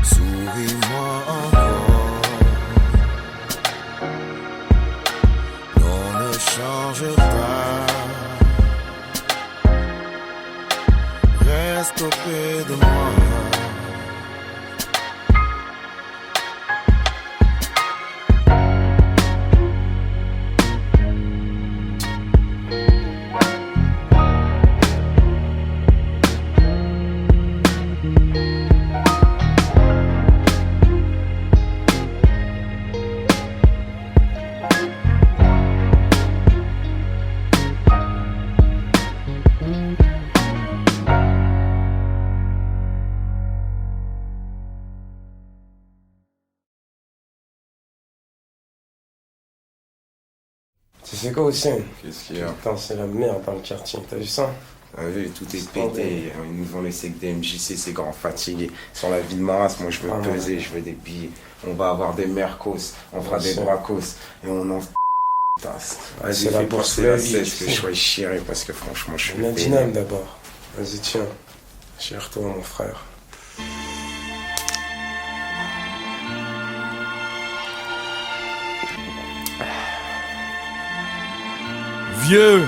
Souris-moi encore. Non, ne change pas. Reste auprès de moi. Tu sais quoi, Hussein? Qu'est-ce qu'il y a? Putain, c'est la merde dans le quartier, t'as vu ça? Ah oui, tout est pété. Ils nous ont laissé que des MJC, ces grands fatigués. Sur la vie de ma race, moi je veux peser, je veux des billets. On va avoir des mercos, on fera des bracos. Et on en tasse. C'est la bourse de la vie. Que je sois chiré parce que franchement, je suis la dyname d'abord. Vas-y, tiens. Chère-toi, mon frère. Vieux,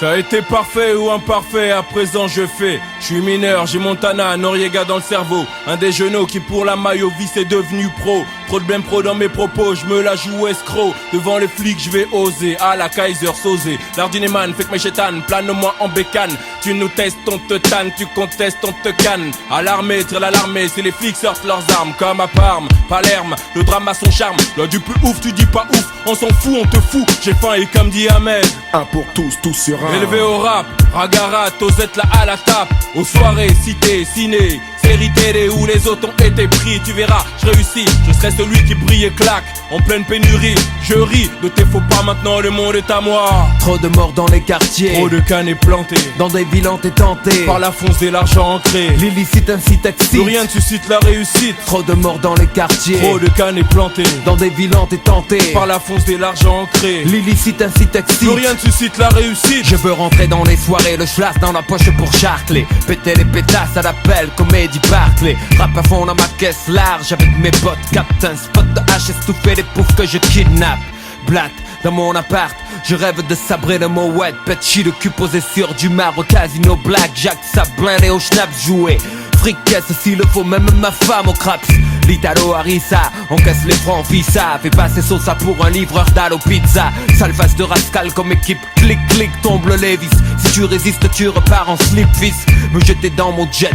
t'as été parfait ou imparfait, à présent je fais. Je suis mineur, j'ai Montana, Noriega dans le cerveau. Un des genoux qui pour la maillot vie c'est devenu pro. Trop de blême pro dans mes propos, je me la joue escroc. Devant les flics je vais oser, à la Kaiser Sosé. L'ardineman fait que mes chétanes, plane-moi en bécane. Tu nous testes, on te tanne, tu contestes, on te canne. À l'armée, tire l'alarmée, si les flics sortent leurs armes. Comme à Parme, Palerme, le drame a son charme. Loi du plus ouf, tu dis pas ouf, on s'en fout, on te fout. J'ai faim et comme dit Ahmed, un pour tous, tous sur un. Élevé au rap, Ragarat, Osette là à la tape. Aux soirées, cité, ciné, série télé où les autres ont été pris. Tu verras, je réussis, je serai celui qui brille et claque. En pleine pénurie, je ris de tes faux pas, maintenant le monde est à moi. Trop de morts dans les quartiers, trop de cannes plantés. Dans des villes t'es tenté, par la fonce et l'argent ancré. L'illicite incite excite, plus rien ne suscite la réussite. Trop de morts dans les quartiers, trop de cannes plantées. Dans des villes t'es tenté, par la fonce et l'argent ancré. L'illicite incite excite, plus rien ne suscite la réussite. Je veux rentrer dans les soirées, le schlass dans la poche pour charcler. Péter les pétasses à l'appel, comédie Barclay. Rap à fond dans ma caisse large avec mes potes. Captain spot de H, estouffer les poufs que je kidnappe. Blatt dans mon appart, je rêve de sabrer le Moet. Petchi le cul posé sur du marbre, casino blackjack, ça blindé au schnaps joué. Fricasse s'il le faut, même ma femme au craps. L'Italo Harissa, encaisse les francs Visa. Fais passer Sosa pour un livreur d'Allo Pizza. Sale face de rascal comme équipe, clic clic tombe le Lévis. Si tu résistes tu repars en slip fils. Me jeter dans mon jet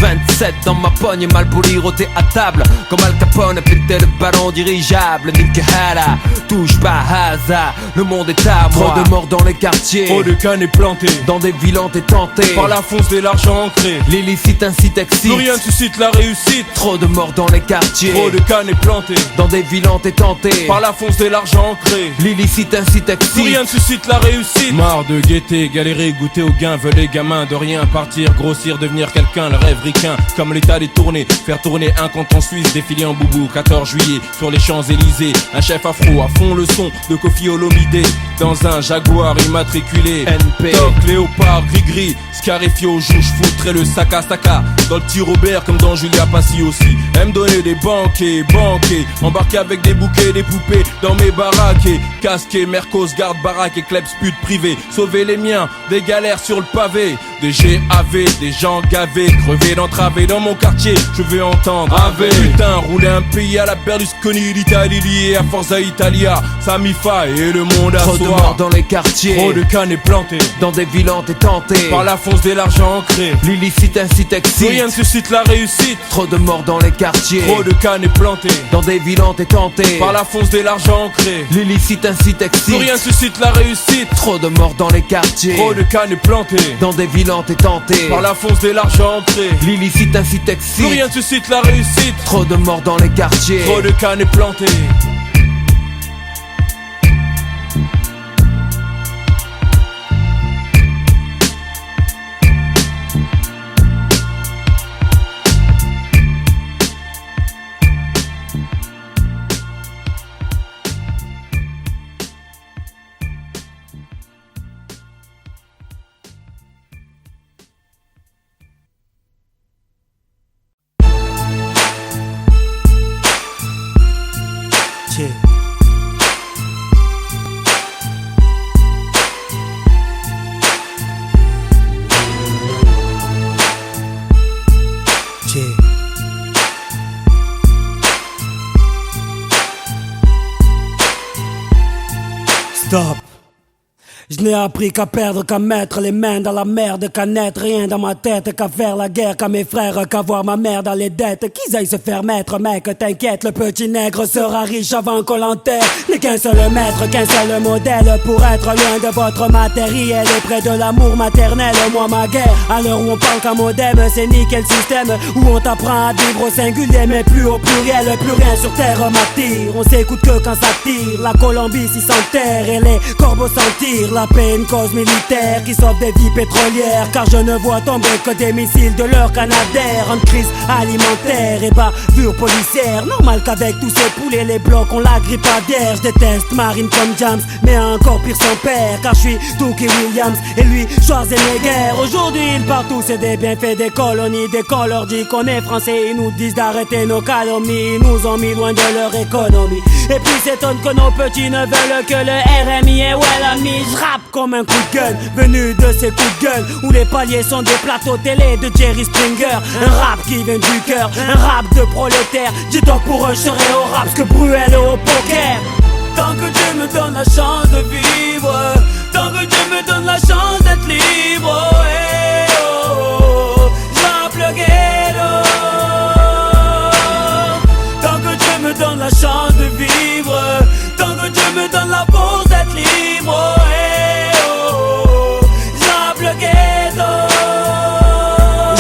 27 dans ma pogne, mal poli roté à table. Comme Al Capone, péter le ballon dirigeable. Nick Hara, touche pas hasard, le monde est à moi. Trop de morts dans les quartiers. Trop de cannes est planté dans des villes et tenté par la fonce de l'argent ancré. L'illicite incite excite. Plus rien ne suscite la réussite. Trop de morts dans les quartiers. Trop de cannes est planté dans des villes et tenté par la fonce de l'argent ancré. L'illicite incite excite. Plus rien ne suscite la réussite. Marre de guetter, galérer, goûter au gain. Veulent les gamins de rien partir, grossir, devenir quelqu'un. Le rêve ricain, comme l'état détourné. Faire tourner un canton suisse, défiler en boubou. 14 juillet, sur les Champs-Élysées. Un chef afro à fond le son de Kofi Olomide. Dans un Jaguar immatriculé NP, Doc, léopard, gris-gris. Scarifié jouge, foutrait le sac à staka. Dans le petit Robert comme dans Julia Passy aussi. Aime donner des banquets, embarqué avec des bouquets, des poupées dans mes baraques. Casqué, Mercos, garde baraque et kleps pute privé. Sauver les miens, des galères sur le pavé. Des GAV, des gens gavés, crevés d'entraver dans mon quartier. Je veux entendre AV. Putain, rouler un pays à la Berlusconi, l'Italie liée à Forza Italia, Samifa et le monde à trop de morts dans les quartiers. Trop de cannes est planté dans des villes et tenté par la fonce de l'argent ancré. L'illicite incite excite. Plus rien ne suscite la réussite. Trop de morts dans les quartiers. Trop de cannes est planté dans des villes et tenté par la fonce de l'argent ancré. L'illicite incite excite. Plus rien ne suscite la réussite. Trop de morts dans les quartiers. Trop de cannes est planté dans des villes et tenté par la fonce de l'argent ancré. L'illicite incite excite. Plus rien ne suscite la réussite. Trop de morts dans les quartiers. Trop de cannes est planté. Stop. Je n'ai appris qu'à perdre, qu'à mettre les mains dans la merde, qu'à n'être rien dans ma tête, qu'à faire la guerre, qu'à mes frères, qu'à voir ma mère dans les dettes, qu'ils aillent se faire mettre, mec, t'inquiète, le petit nègre sera riche avant qu'on l'enterre. N'est qu'un seul maître, qu'un seul modèle, pour être loin de votre matériel et près de l'amour maternel. Moi ma guerre, à l'heure où on parle qu'un modem, c'est nickel système, où on t'apprend à vivre au singulier, mais plus au pluriel, plus rien sur terre m'attire. On s'écoute que quand ça tire, la Colombie s'y s'enterre et les corbeaux s'en tirent. La paix est une cause militaire qui sauve des vies pétrolières, car je ne vois tomber que des missiles de leur canadair. En crise alimentaire et bavure policière, normal qu'avec tous ces poulets les blocs ont la grippe aviaire. Je déteste Marine comme James, mais encore pire son père, car je suis Tookie Williams et lui Schwarzenegger. Aujourd'hui ils partent tous et des bienfaits des colonies. Dès qu'on leur dit qu'on est français, ils nous disent d'arrêter nos calomnies. Ils nous ont mis loin de leur économie. Et puis s'étonne que nos petits ne veulent que le RMI et ouais l'ami. Rap comme un coup de gun, venu de ces coups de gueule où les paliers sont des plateaux télé de Jerry Springer. Un rap qui vient du cœur, un rap de prolétaire. Dis-toi pour eux je serai au rap ce que Bruel est au poker. Tant que Dieu me donne la chance de vivre, tant que Dieu me donne la chance d'être libre, hey, oh, oh, j'rappe le ghetto. Tant que Dieu me donne la chance de vivre, tant que Dieu me donne la force d'être libre, hey, oh, j'rappe le ghetto.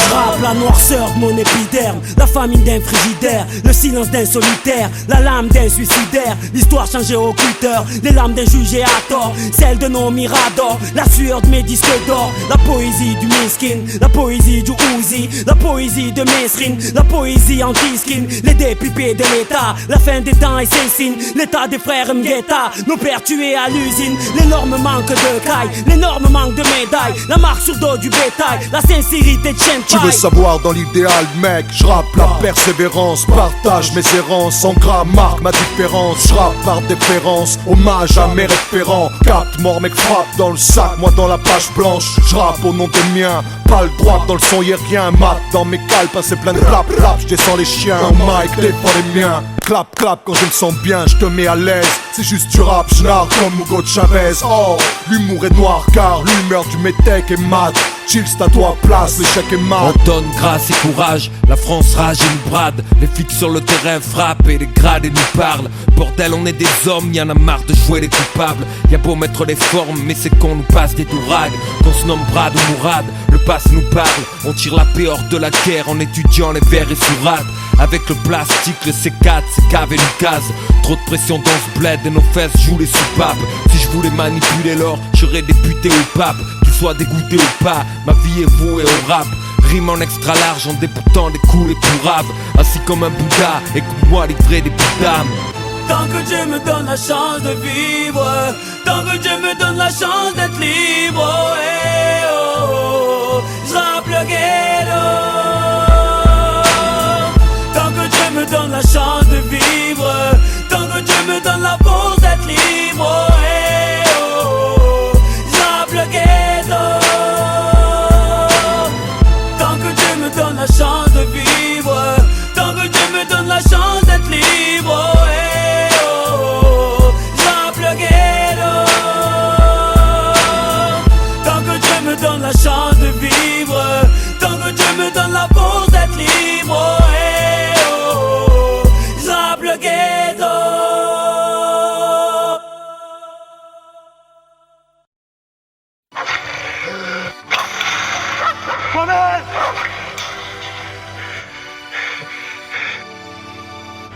J'rappe la noirceur de mon épiderme, la famine d'un frigidaire, le silence d'un solitaire, la lame d'un suicidaire, l'histoire changée au cutter, les larmes d'un jugé à tort, celle de nos miradors, la sueur de mes disques d'or, la poésie du miskin, la poésie du Uzi, la poésie de Mesrine, la poésie anti-skin, les députés de l'état, la fin des temps et ses signes, l'état des frères Mgueta, nos pères tués à l'usine, l'énorme manque de caille, l'énorme manque de médailles, la marque sur le dos du bétail, la sincérité de chaîne. Tu veux savoir dans l'idéal, mec, j'rappe la persévérance, partage mes errances, en gras marque ma différence, j'rappe par déférence, hommage à mes référents, 4 morts mec frappe dans le sac, moi dans la page blanche, j'rappe au nom des miens, pas le droit dans le son y'a rien, mat dans mes cales, passé plein de plap, j'descends les chiens, en mic défends les miens. clap clap quand je me sens bien, je te mets à l'aise. C'est juste du rap, j'narre comme Hugo Chavez. Oh, l'humour est noir car l'humeur du métèque est mat. Chill, c'est à toi place, l'échec est mat. On donne grâce et courage, la France rage et nous brade. Les flics sur le terrain frappent et les grades et nous parlent. Bordel, on est des hommes, y'en a marre de jouer les coupables. Y'a beau mettre les formes, mais c'est qu'on nous passe des douragues. Qu'on se nomme Brad ou Mourad, le passe nous parle. On tire la paix hors de la guerre en étudiant les vers et sourates. Avec le plastique, le C4, C-Cave et Lucas. Trop de pression dans ce bled et nos fesses jouent les soupapes. Si je voulais manipuler l'or, j'aurais député au pape. Qu'il soit dégoûté ou pas, ma vie est vouée au rap. Rime en extra large en débutant des coups les plus raves. Assis comme un Bouddha, écoute-moi livrer des bouts d'âme. Tant que Dieu me donne la chance de vivre, tant que Dieu me donne la chance d'être libre, oh, hey, oh, oh, j'rappe le ghetto. Tant que Dieu me donne la chance de vivre, tant que Dieu me donne la force d'être libre, oh, hey, oh, oh, j'rappe le ghetto. Tant que Dieu me donne la chance de vivre, tant que Dieu me donne la chance d'être libre, oh, hey, oh, j'rappe le ghetto. Tant que Dieu me donne la chance de vivre, tant que Dieu me donne la force d'être libre, oh, hey, oh, j'rappe le ghetto.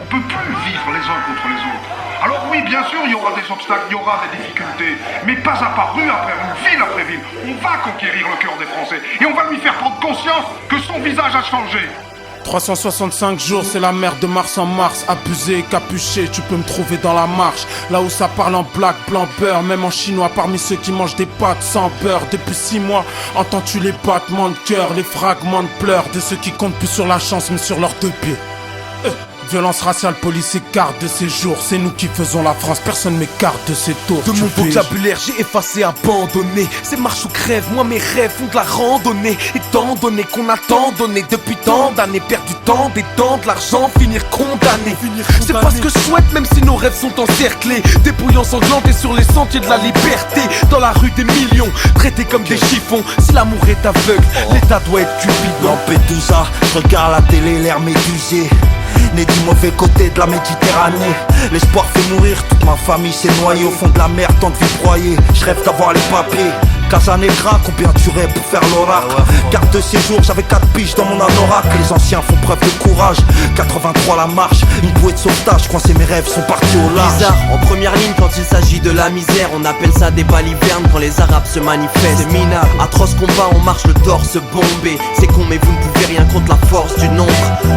On peut plus vivre les uns contre les autres. Alors oui, bien sûr, il y aura des obstacles, il y aura des difficultés, mais pas à pas, rue après rue, ville après ville, on va conquérir le cœur des Français et on va lui faire prendre conscience que son visage a changé. 365 jours, c'est la mer de mars en mars. Abusé, capuché, tu peux me trouver dans la marche. Là où ça parle en black, blanc, beurre. Même en chinois, parmi ceux qui mangent des pâtes sans beurre. Depuis 6 mois, entends-tu les battements de cœur, les fragments de pleurs de ceux qui comptent plus sur la chance mais sur leurs 2 pieds. Violence raciale, police écarte de ces jours. C'est nous qui faisons la France, personne m'écarte de ces tours. De mon vocabulaire, j'ai effacé, abandonné. C'est marche ou crève, moi mes rêves font de la randonnée. Étant donné qu'on a tant donné depuis tant d'années, perdu tant, des temps, de l'argent, finir condamné. C'est pas ce que je souhaite, même si nos rêves sont encerclés. Dépouillants sanglantés sur les sentiers de la liberté. Dans la rue des millions, traités comme des chiffons. Si l'amour est aveugle, l'état doit être cupidon. Lampedusa, je regarde la télé, l'air médusé. Né du mauvais côté de la Méditerranée. L'espoir fait mourir, toute ma famille s'est noyée au fond de la mer, tant de vies broyées. Je rêve d'avoir les papiers. Casanegra, combien tu rêves pour faire l'oracle? Carte de séjour, j'avais 4 piges dans mon anorak. Les anciens font preuve de courage. 83 la marche, une bouée de sauvetage. Coincé mes rêves sont partis au large. Bizarre, en première ligne quand il s'agit de la misère. On appelle ça des balivernes quand les arabes se manifestent. C'est minable, atroce combat, on marche le torse bombé. C'est con mais vous ne pouvez rien contre la force du nombre.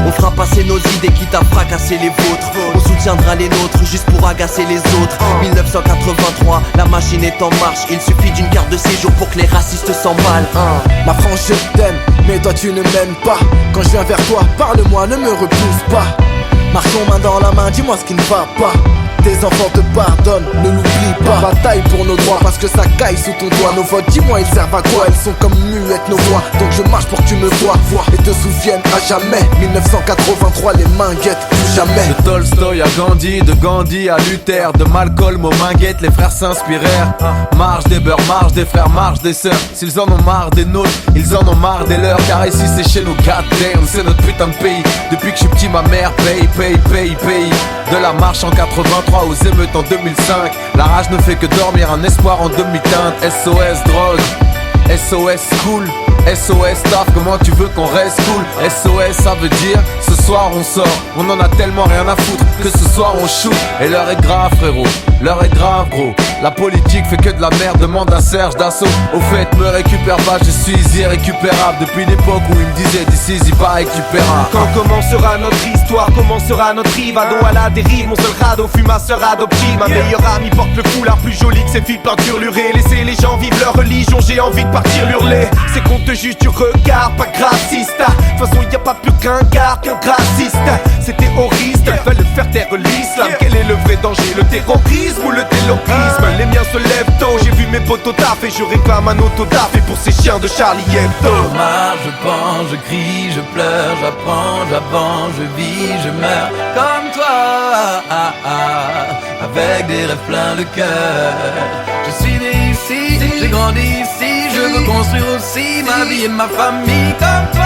On fera passer nos idées quitte à fracasser les vôtres. On soutiendra les nôtres juste pour agacer les autres. 1983, la machine est en marche. Il suffit d'une carte de séjour pour que les racistes s'emballent. Ma France je t'aime, mais toi tu ne m'aimes pas. Quand je viens vers toi, parle-moi, ne me repousse pas. Marchons main dans la main, dis-moi ce qui ne va pas. Tes enfants te pardonnent, ne l'oublie pas. Bataille pour nos droits, parce que ça caille sous ton doigt. Nos votes, dis-moi, ils servent à quoi? Elles sont comme muettes nos voix. Donc je marche pour que tu me vois et te souviennes à jamais. 1983, les mains guettent, plus jamais. De Tolstoï à Gandhi, de Gandhi à Luther, de Malcolm aux Minguettes, les frères s'inspirèrent. Marche des beurs, marche des frères, marche des sœurs. S'ils en ont marre des nôtres, ils en ont marre des leurs. Car ici c'est chez nous, goddamn, c'est notre putain de pays. Depuis que je suis petit, ma mère paye. De la marche en 83 aux émeutes en 2005. La rage ne fait que dormir, un espoir en demi-teinte. SOS drogue, SOS school, SOS taf, comment tu veux qu'on reste cool? SOS ça veut dire, ce soir on sort. On en a tellement rien à foutre que ce soir on shoot. Et l'heure est grave frérot, l'heure est grave gros. La politique fait que de la merde, demande à Serge Dassault. Au fait me récupère pas, je suis irrécupérable. Depuis l'époque où il me disait d'ici il pas récupérable. Quand commencera notre histoire, commencera notre rive. Ado à la dérive, mon seul radeau fut ma sœur adoptive. Ma meilleure amie porte le foulard plus joli que ses filles peinturlurées. Laissez les gens vivre leur religion, j'ai envie de partir hurler. C'est qu'on te veux juste du regard, pas grassiste. De toute façon y a pas plus qu'un gars qu'un raciste. C'est terroriste, ils veulent faire taire l'islam. Quel est le vrai danger, le terrorisme ou le terrorisme? Les miens se lèvent tôt, j'ai vu mes potos taf et je réclame un autodaf. Et pour ces chiens de Charlie Hebdo. Je marche, je pense, je crie, je pleure, j'apprends, j'avance, je vis, je meurs comme toi, avec des rêves pleins de cœur. Je suis né ici, j'ai grandi ici, je veux construire aussi ma vie et ma famille comme toi.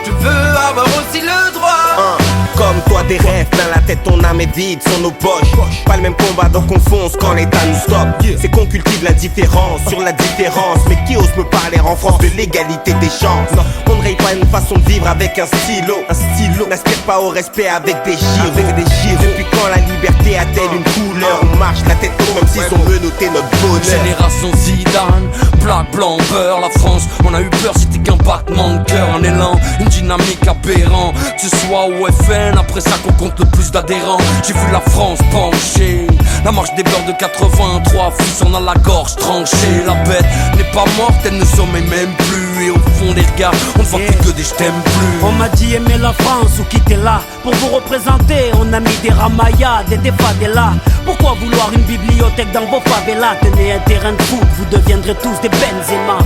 Je veux avoir aussi le droit. Comme toi des rêves, dans la tête ton âme est vide, sont nos poches. Pas le même combat donc on fonce quand l'état nous stoppe. C'est qu'on cultive la différence sur la différence. Mais qui ose me parler en France de l'égalité des chances? On ne raye pas une façon de vivre avec un stylo. N'aspire pas au respect avec des gyros. Depuis quand la liberté a-t-elle une couleur? On marche la tête haute même s'ils ont menotté notre bonheur. Génération Zidane, plaque blanc beurre. La France, on a eu peur, c'était qu'un battement de cœur. Un élan, une dynamique aberrant. Tu sois au FN, après ça qu'on compte le plus d'adhérents. J'ai vu la France pencher, la marche des beurs de 83 fils, on a la gorge tranchée. La bête n'est pas morte, elle ne sommeille même plus. Et au fond des regards, on ne voit plus que des je t'aime plus. On m'a dit aimer la France ou quitter là. Pour vous représenter, on a mis des ramayades et des favelas. Pourquoi vouloir une bibliothèque dans vos favelas? Tenez un terrain de foot, vous deviendrez tous des Benzema.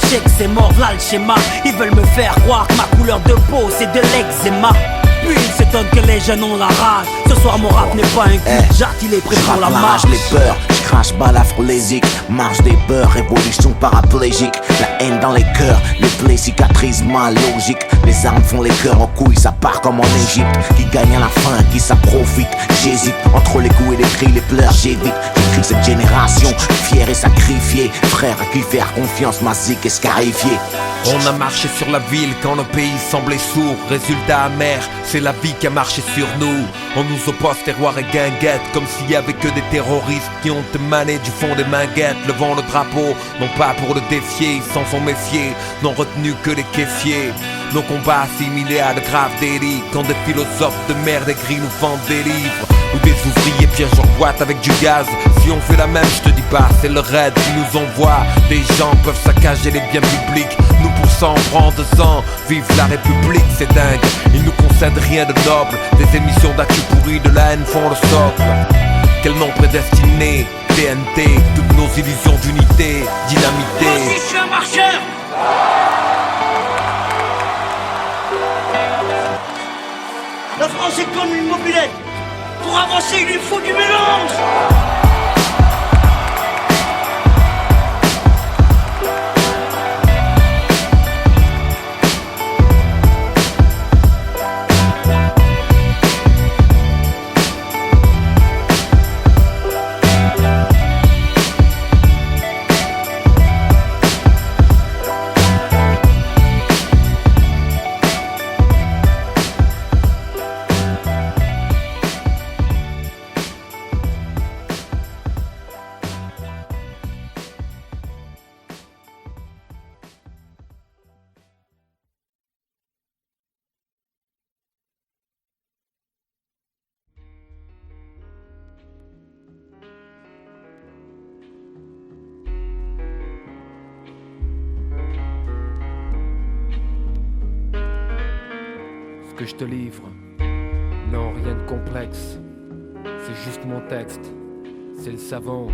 Je sais que c'est mort, là le schéma. Ils veulent me faire croire que ma couleur de peau c'est de l'eczéma. Puis ils s'étonnent que les jeunes ont la rage. Ce soir mon rap n'est pas un cul, Jacques il est prêt pour la marche. Les peurs, je crache balafrolésique. Marche des beurs, révolution paraplégique. La haine dans les cœurs, les plaies cicatrisent mal logique. Les armes font les cœurs en couilles, ça part comme en Égypte. Qui gagne à la fin, qui ça profite. J'hésite entre les coups et les cris, les pleurs, j'évite. J'écris cette génération, fière et sacrifiée. Frère à qui faire confiance, massique et scarifié. On a marché sur la ville quand nos pays semblaient sourds. Résultat amer, c'est la vie qui a marché sur nous. On nous oppose terroir et guinguette, comme s'il y avait que des terroristes qui ont émané du fond des minguettes. Levant le drapeau, non pas pour le défier, ils s'en sont méfiés, n'ont retenu que les kéfiers. Nos combats assimilés à de graves délits, quand des philosophes de merde écrits nous vendent des livres. Ou des ouvriers piègent en boîte avec du gaz. Si on fait la même, je te dis pas, c'est le raid qui nous envoie. Des gens peuvent saccager les biens publics. Nous pour ça on prend 2 ans. Vive la République, c'est dingue. Ils nous concèdent rien de noble. Des émissions d'actu pourries, de la haine font le socle. Quel nom prédestiné, TNT, toutes nos illusions d'unité, dynamité. Moi aussi je suis un marcheur. La France est comme une mobilette. Pour avancer, il lui faut du mélange. Que je te livre, non rien de complexe, c'est juste mon texte, c'est le savant.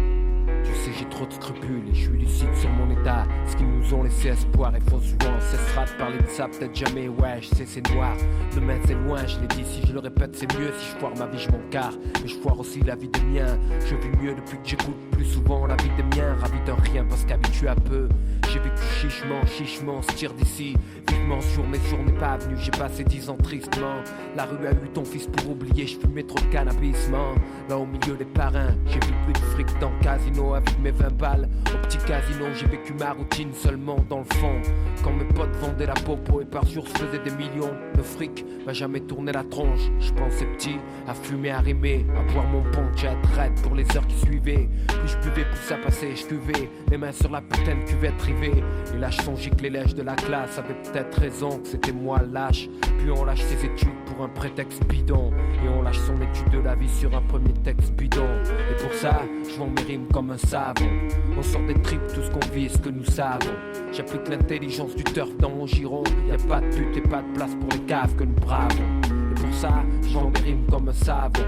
Tu sais j'ai trop de scrupules et je suis lucide sur mon état. Ce qu'ils nous ont laissé espoir et faut souvent on cessera de parler de ça, peut-être jamais. Ouais je sais c'est noir, demain c'est loin. Je l'ai dit, si je le répète c'est mieux. Si je foire ma vie je m'en carre, mais je foire aussi la vie des miens. Je vis mieux depuis que j'écoute plus souvent la vie des miens. Ravi d'un rien parce qu'habitué à peu. J'ai vécu chichement, se tire d'ici. Vivement sur mes pas venu, j'ai passé 10 ans tristement. La rue a eu ton fils pour oublier, je fumais trop de cannabis, man. Là au milieu des parrains, j'ai vu plus de fric dans le casino avec mes 20 balles. Au petit casino, j'ai vécu ma routine seulement dans le fond. Quand mes potes vendaient la popo et par jour se faisaient des millions. Le fric m'a jamais tourné la tronche. Je pensais petit, à fumer, à rimer, à boire mon punch, à être raide pour les heures qui suivaient. Plus je buvais, plus ça passait, je cuvais. Les mains sur la putain de cuvette rivée. Et lâche son gicle, les lèches de la classe avaient peut-être raison que c'était moi lâche. Puis on lâche ses études pour un prétexte bidon. Et on lâche son étude de la vie sur un premier texte bidon. Et pour ça, je vends mes rimes comme un savon. On sort des tripes, tout ce qu'on vit est ce que nous savons. J'applique l'intelligence du turf dans mon giron. Y'a pas de but et pas de place pour les caves que nous bravons. Et pour ça, j'vends mes rimes comme un savon.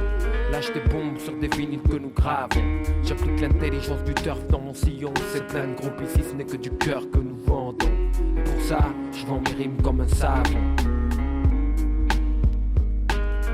Lâche des bombes sur des vinyles que nous gravons. J'applique l'intelligence du turf dans mon sillon. C'est plein de groupes ici, ce n'est que du cœur que nous vendons. Et pour ça, j'vends mes rimes comme un savon.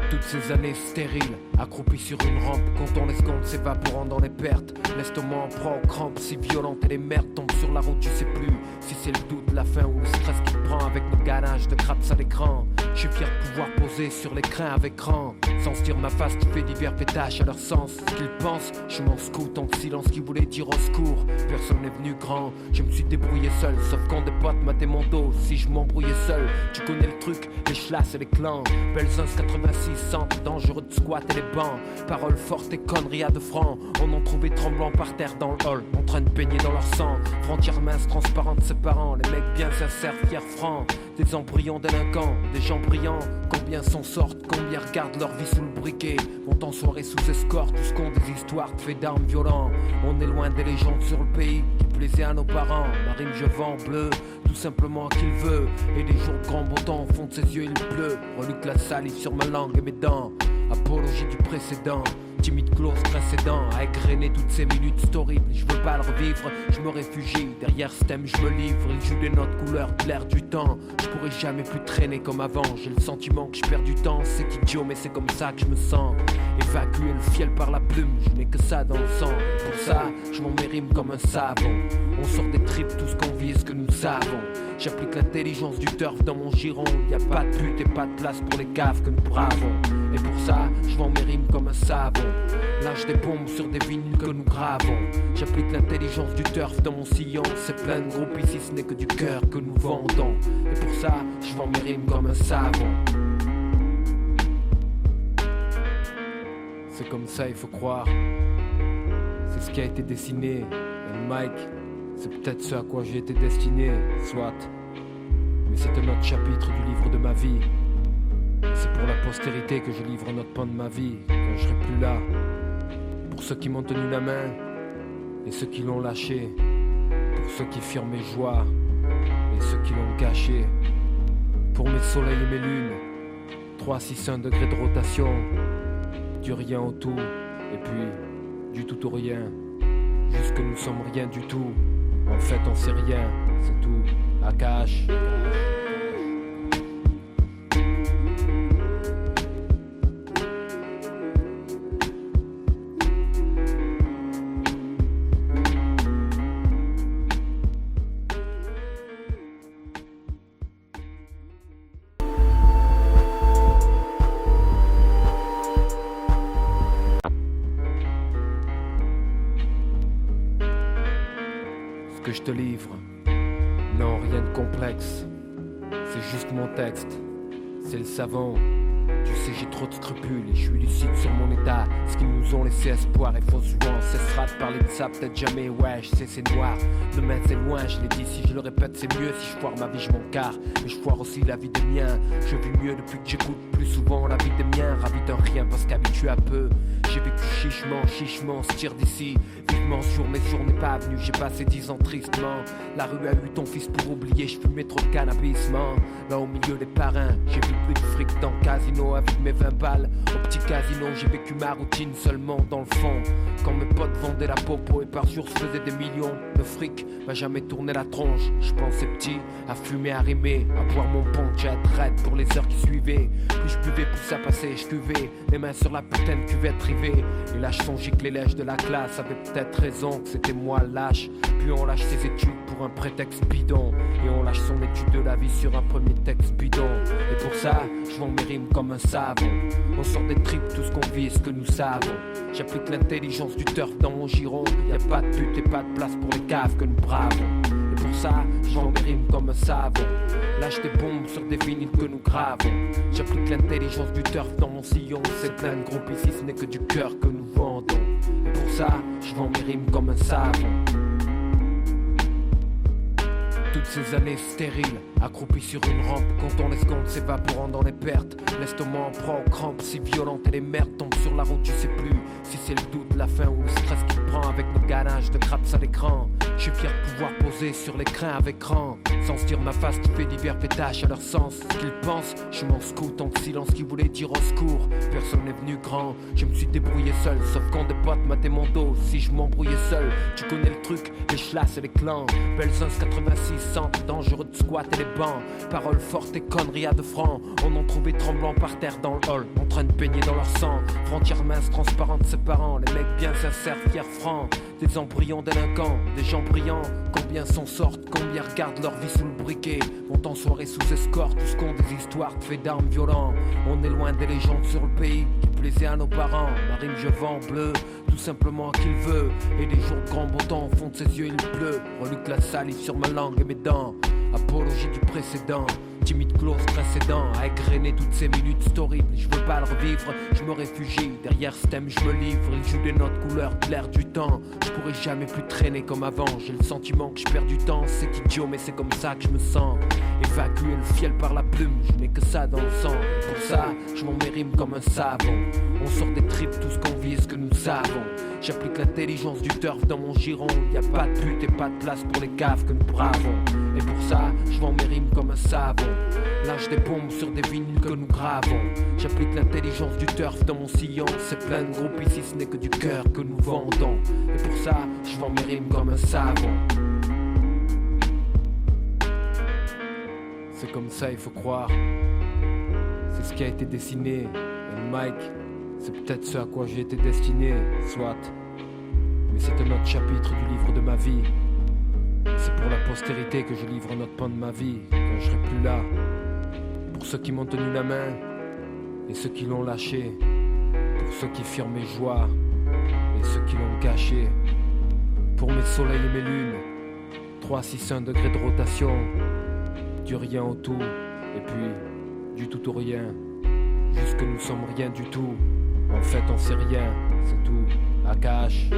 Toutes ces années stériles, accroupies sur une rampe, comptant les secondes s'évaporant dans les pertes. L'estomac en prend aux crampes si violentes et les merdes tombent sur la route, tu sais plus si c'est le doute, la faim ou le stress qui te prend avec nos ganaches de craps à l'écran. Je suis fier de pouvoir poser sur l'écran avec rang, sans se dire ma face qui fait divers pétaches à leur sens. Ce qu'ils pensent, je m'en scoute en silence qui voulait dire au secours. Personne n'est venu grand, je me suis débrouillé seul, sauf quand des potes mataient mon dos. Si je m'embrouillais seul, tu connais le truc, les chlasses et les clans. Belzins 86, centre dangereux de squat et les bancs. Paroles fortes et conneries à 2 francs. On en trouvait tremblant par terre dans le hall, en train de baigner dans leur sang. Frontières minces, transparentes, séparant les mecs bien sincères, fiers, francs. Des embryons délinquants, des gens brillants. Combien s'en sortent, combien regardent leur vie sous le briquet. Vont en soirée sous escorte, tous comptent des histoires de faits d'armes violents. On est loin des légendes sur le pays qui plaisaient à nos parents. Ma rime je vends bleu, tout simplement qu'il veut. Et des jours de grand beau temps au fond de ses yeux il pleut. Reluque la salive sur ma langue et mes dents. Apologie du précédent, timide close, précédent, à égrener toutes ces minutes, c'est horrible. Je veux pas le revivre, je me réfugie. Derrière ce thème, je me livre. Il joue des notes couleurs de l'air du temps. Je pourrais jamais plus traîner comme avant. J'ai le sentiment que je perds du temps. C'est idiot, mais c'est comme ça que je me sens. Évacuer le fiel par la plume, je n'ai que ça dans le sang. Pour ça, je m'en mérime comme un savon. On sort des tripes, tout ce qu'on vit est ce que nous savons. J'applique l'intelligence du turf dans mon giron. Y'a pas de but et pas de place pour les caves que nous bravons. Et pour ça, je vends mes rimes comme un savon. Lâche des bombes sur des vinyles que nous gravons. J'applique l'intelligence du turf dans mon sillon. C'est plein de groupes ici, ce n'est que du cœur que nous vendons. Et pour ça, je vends mes rimes comme un savon. C'est comme ça, il faut croire. C'est ce qui a été dessiné. Et le mic, c'est peut-être ce à quoi j'ai été destiné, soit. Mais c'est un autre chapitre du livre de ma vie. C'est pour la postérité que je livre notre pan de ma vie, quand je serai plus là. Pour ceux qui m'ont tenu la main et ceux qui l'ont lâché. Pour ceux qui firent mes joies et ceux qui l'ont gâché. Pour mes soleils et mes lunes, 361 degrés de rotation. Du rien au tout, et puis du tout au rien. Jusque nous sommes rien du tout. En fait on sait rien, c'est tout. Akash. Que je te livre, non rien de complexe, c'est juste mon texte, c'est le savon. Tu sais j'ai trop de scrupules et je suis lucide sur mon état. Ce qu'ils nous ont laissé espoir et faut souvent on cessera de parler de ça, peut-être jamais, ouais je sais c'est noir. Demain c'est loin, je l'ai dit, si je le répète c'est mieux. Si je foire ma vie je m'en carre, mais je foire aussi la vie des miens. Je vis mieux depuis que j'écoute plus souvent la vie des miens. Ravi d'un rien parce qu'habitué à peu. J'ai vécu chichement, se tire d'ici. Vivement ce jour, mes jours n'est pas venu. J'ai passé 10 ans tristement. La rue a eu ton fils pour oublier. Je fumais trop de cannabis, man. Là au milieu des parrains, j'ai vu plus de fric dans le casino. Avec mes 20 balles, au petit casino. J'ai vécu ma routine seulement dans le fond. Quand mes potes vendaient la popo et par jour se faisaient des millions. Le fric m'a jamais tourné la tronche. Je pensais petit, à fumer, à rimer, à boire mon punch, à être raide pour les heures qui suivaient. Plus je buvais, plus ça passait, je cuvais. Les mains sur la putain de cuvette rivée. Et lâche son gicle, les lèches de la classe avaient peut-être raison que c'était moi lâche. Puis on lâche ses études pour un prétexte bidon. Et on lâche son étude de la vie sur un premier texte bidon. Et pour ça, je vends mes rimes comme un savon. On sort des tripes, tout ce qu'on vit est ce que nous savons. J'applique l'intelligence du turf dans mon giron. Y'a pas de but et pas de place pour les caves que nous bravons. Et pour ça, je vends mes rimes comme un savon. Lâche des bombes sur des vinyles que nous gravons. J'applique l'intelligence du turf dans mon sillon. C'est plein de groupes ici, ce n'est que du cœur que nous vendons. Et pour ça, je vends mes rimes comme un savon. Toutes ces années stériles, accroupies sur une rampe, comptant les secondes s'évaporant dans les pertes. L'estomac en prend aux crampes si violentes et les merdes tombent sur la route, tu sais plus si c'est le doute, la faim ou le stress qui prend avec nos ganache de craps à l'écran. Je suis fier de pouvoir poser sur l'écran avec rang, sans se dire ma face qui fait divers pétaches à leur sens. Ce qu'ils pensent, je m'en scoute en silence qui voulait dire au secours. Personne n'est venu grand, je me suis débrouillé seul. Sauf quand des potes mataient mon dos, si je m'embrouillais seul. Tu connais le truc, les chlasses et les clans. Belzins 86, centre dangereux de squat et les bancs. Paroles fortes et conneries à 2 francs. On en trouvait tremblant par terre dans le hall, en train de baigner dans leur sang. Frontières minces, transparentes, séparant les mecs bien sincères, fiers, francs. Des embryons délinquants, des gens brillants. Combien s'en sortent, combien regardent leur vie sous le briquet. Vont en soirée sous escorte, tous comptent des histoires de faits d'armes violents. On est loin des légendes sur le pays qui plaisaient à nos parents. Ma rime je vends bleu, tout simplement qu'il veut. Et des jours de grand beau temps, au fond de ses yeux il pleut. Reluque la salive sur ma langue et mes dents. Apologie du précédent, timide close précédent, à égrener toutes ces minutes, c'est horrible, je veux pas le revivre, je me réfugie, derrière ce thème je me livre, il joue des notes couleurs de l'air du temps, je pourrais jamais plus traîner comme avant, j'ai le sentiment que je perds du temps, c'est idiot mais c'est comme ça que je me sens, évacuer le fiel par la plume, je n'ai que ça dans le sang, pour ça je m'en mérime comme un savon, on sort des tripes, tout ce qu'on vit est ce que nous savons, j'applique l'intelligence du turf dans mon giron, y a pas de pute et pas de place pour les caves que nous bravons, et pour ça je vends mes rimes comme un savon. Lâche des bombes sur des vinyles que nous gravons. J'applique l'intelligence du turf dans mon sillon. C'est plein de groupes ici, ce n'est que du cœur que nous vendons. Et pour ça, je vends mes rimes comme un savon. C'est comme ça, il faut croire. C'est ce qui a été dessiné. Et Mike, c'est peut-être ce à quoi j'ai été destiné. Soit. Mais c'est un autre chapitre du livre de ma vie. C'est pour la postérité que je livre notre pan de ma vie, quand je serai plus là. Pour ceux qui m'ont tenu la main et ceux qui l'ont lâché. Pour ceux qui firent mes joies et ceux qui l'ont caché. Pour mes soleils et mes lunes, 361 degrés de rotation. Du rien au tout, et puis du tout au rien. Jusque nous sommes rien du tout. En fait on sait rien, c'est tout. Akash.